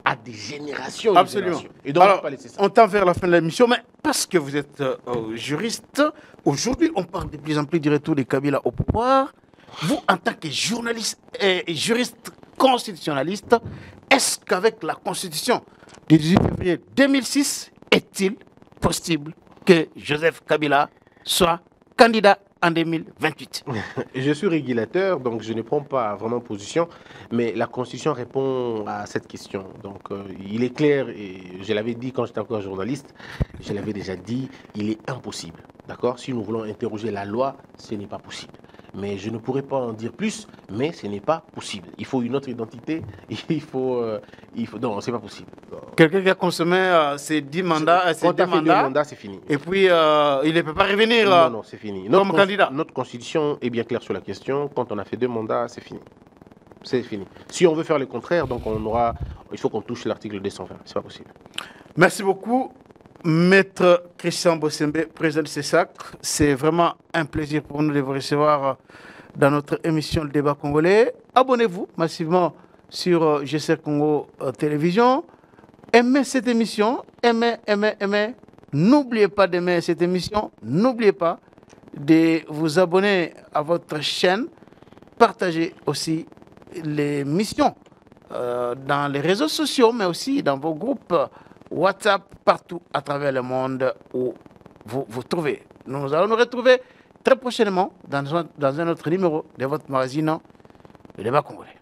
à des générations.
Absolument.
Et donc,
alors,
on va pas laisser ça.
On tend vers la fin de l'émission, mais parce que vous êtes juriste, aujourd'hui, on parle de plus en plus du retour de Kabila au pouvoir. Vous, en tant que journaliste et juriste constitutionnaliste, est-ce qu'avec la Constitution du 18 février 2006, est-il possible que Joseph Kabila soit candidat en 2028?
Je suis régulateur, donc je ne prends pas vraiment position, mais la Constitution répond à cette question. Donc il est clair, et je l'avais dit quand j'étais encore journaliste, je l'avais déjà dit, il est impossible. D'accord? Si nous voulons interroger la loi, ce n'est pas possible. Mais je ne pourrais pas en dire plus, mais ce n'est pas possible. Il faut une autre identité, non, c'est pas possible.
Quelqu'un qui a consommé ses 10 mandats,
ses 2 mandats, c'est fini.
Et puis, il ne peut pas revenir
non, c'est fini.
Comme candidat.
Notre constitution est bien claire sur la question. Quand on a fait 2 mandats, c'est fini. C'est fini. Si on veut faire le contraire, donc il faut qu'on touche l'article 220. C'est pas possible.
Merci beaucoup. Maître Christian Bossembe, président de CESAC, c'est vraiment un plaisir pour nous de vous recevoir dans notre émission Le Débat Congolais. Abonnez-vous massivement sur GCR Congo Télévision. Aimez cette émission, aimez. N'oubliez pas d'aimer cette émission, n'oubliez pas de vous abonner à votre chaîne. Partagez aussi l'émission dans les réseaux sociaux, mais aussi dans vos groupes WhatsApp, partout à travers le monde où vous vous trouvez. Nous allons nous retrouver très prochainement dans un autre numéro de votre magazine Le Débat Congolais.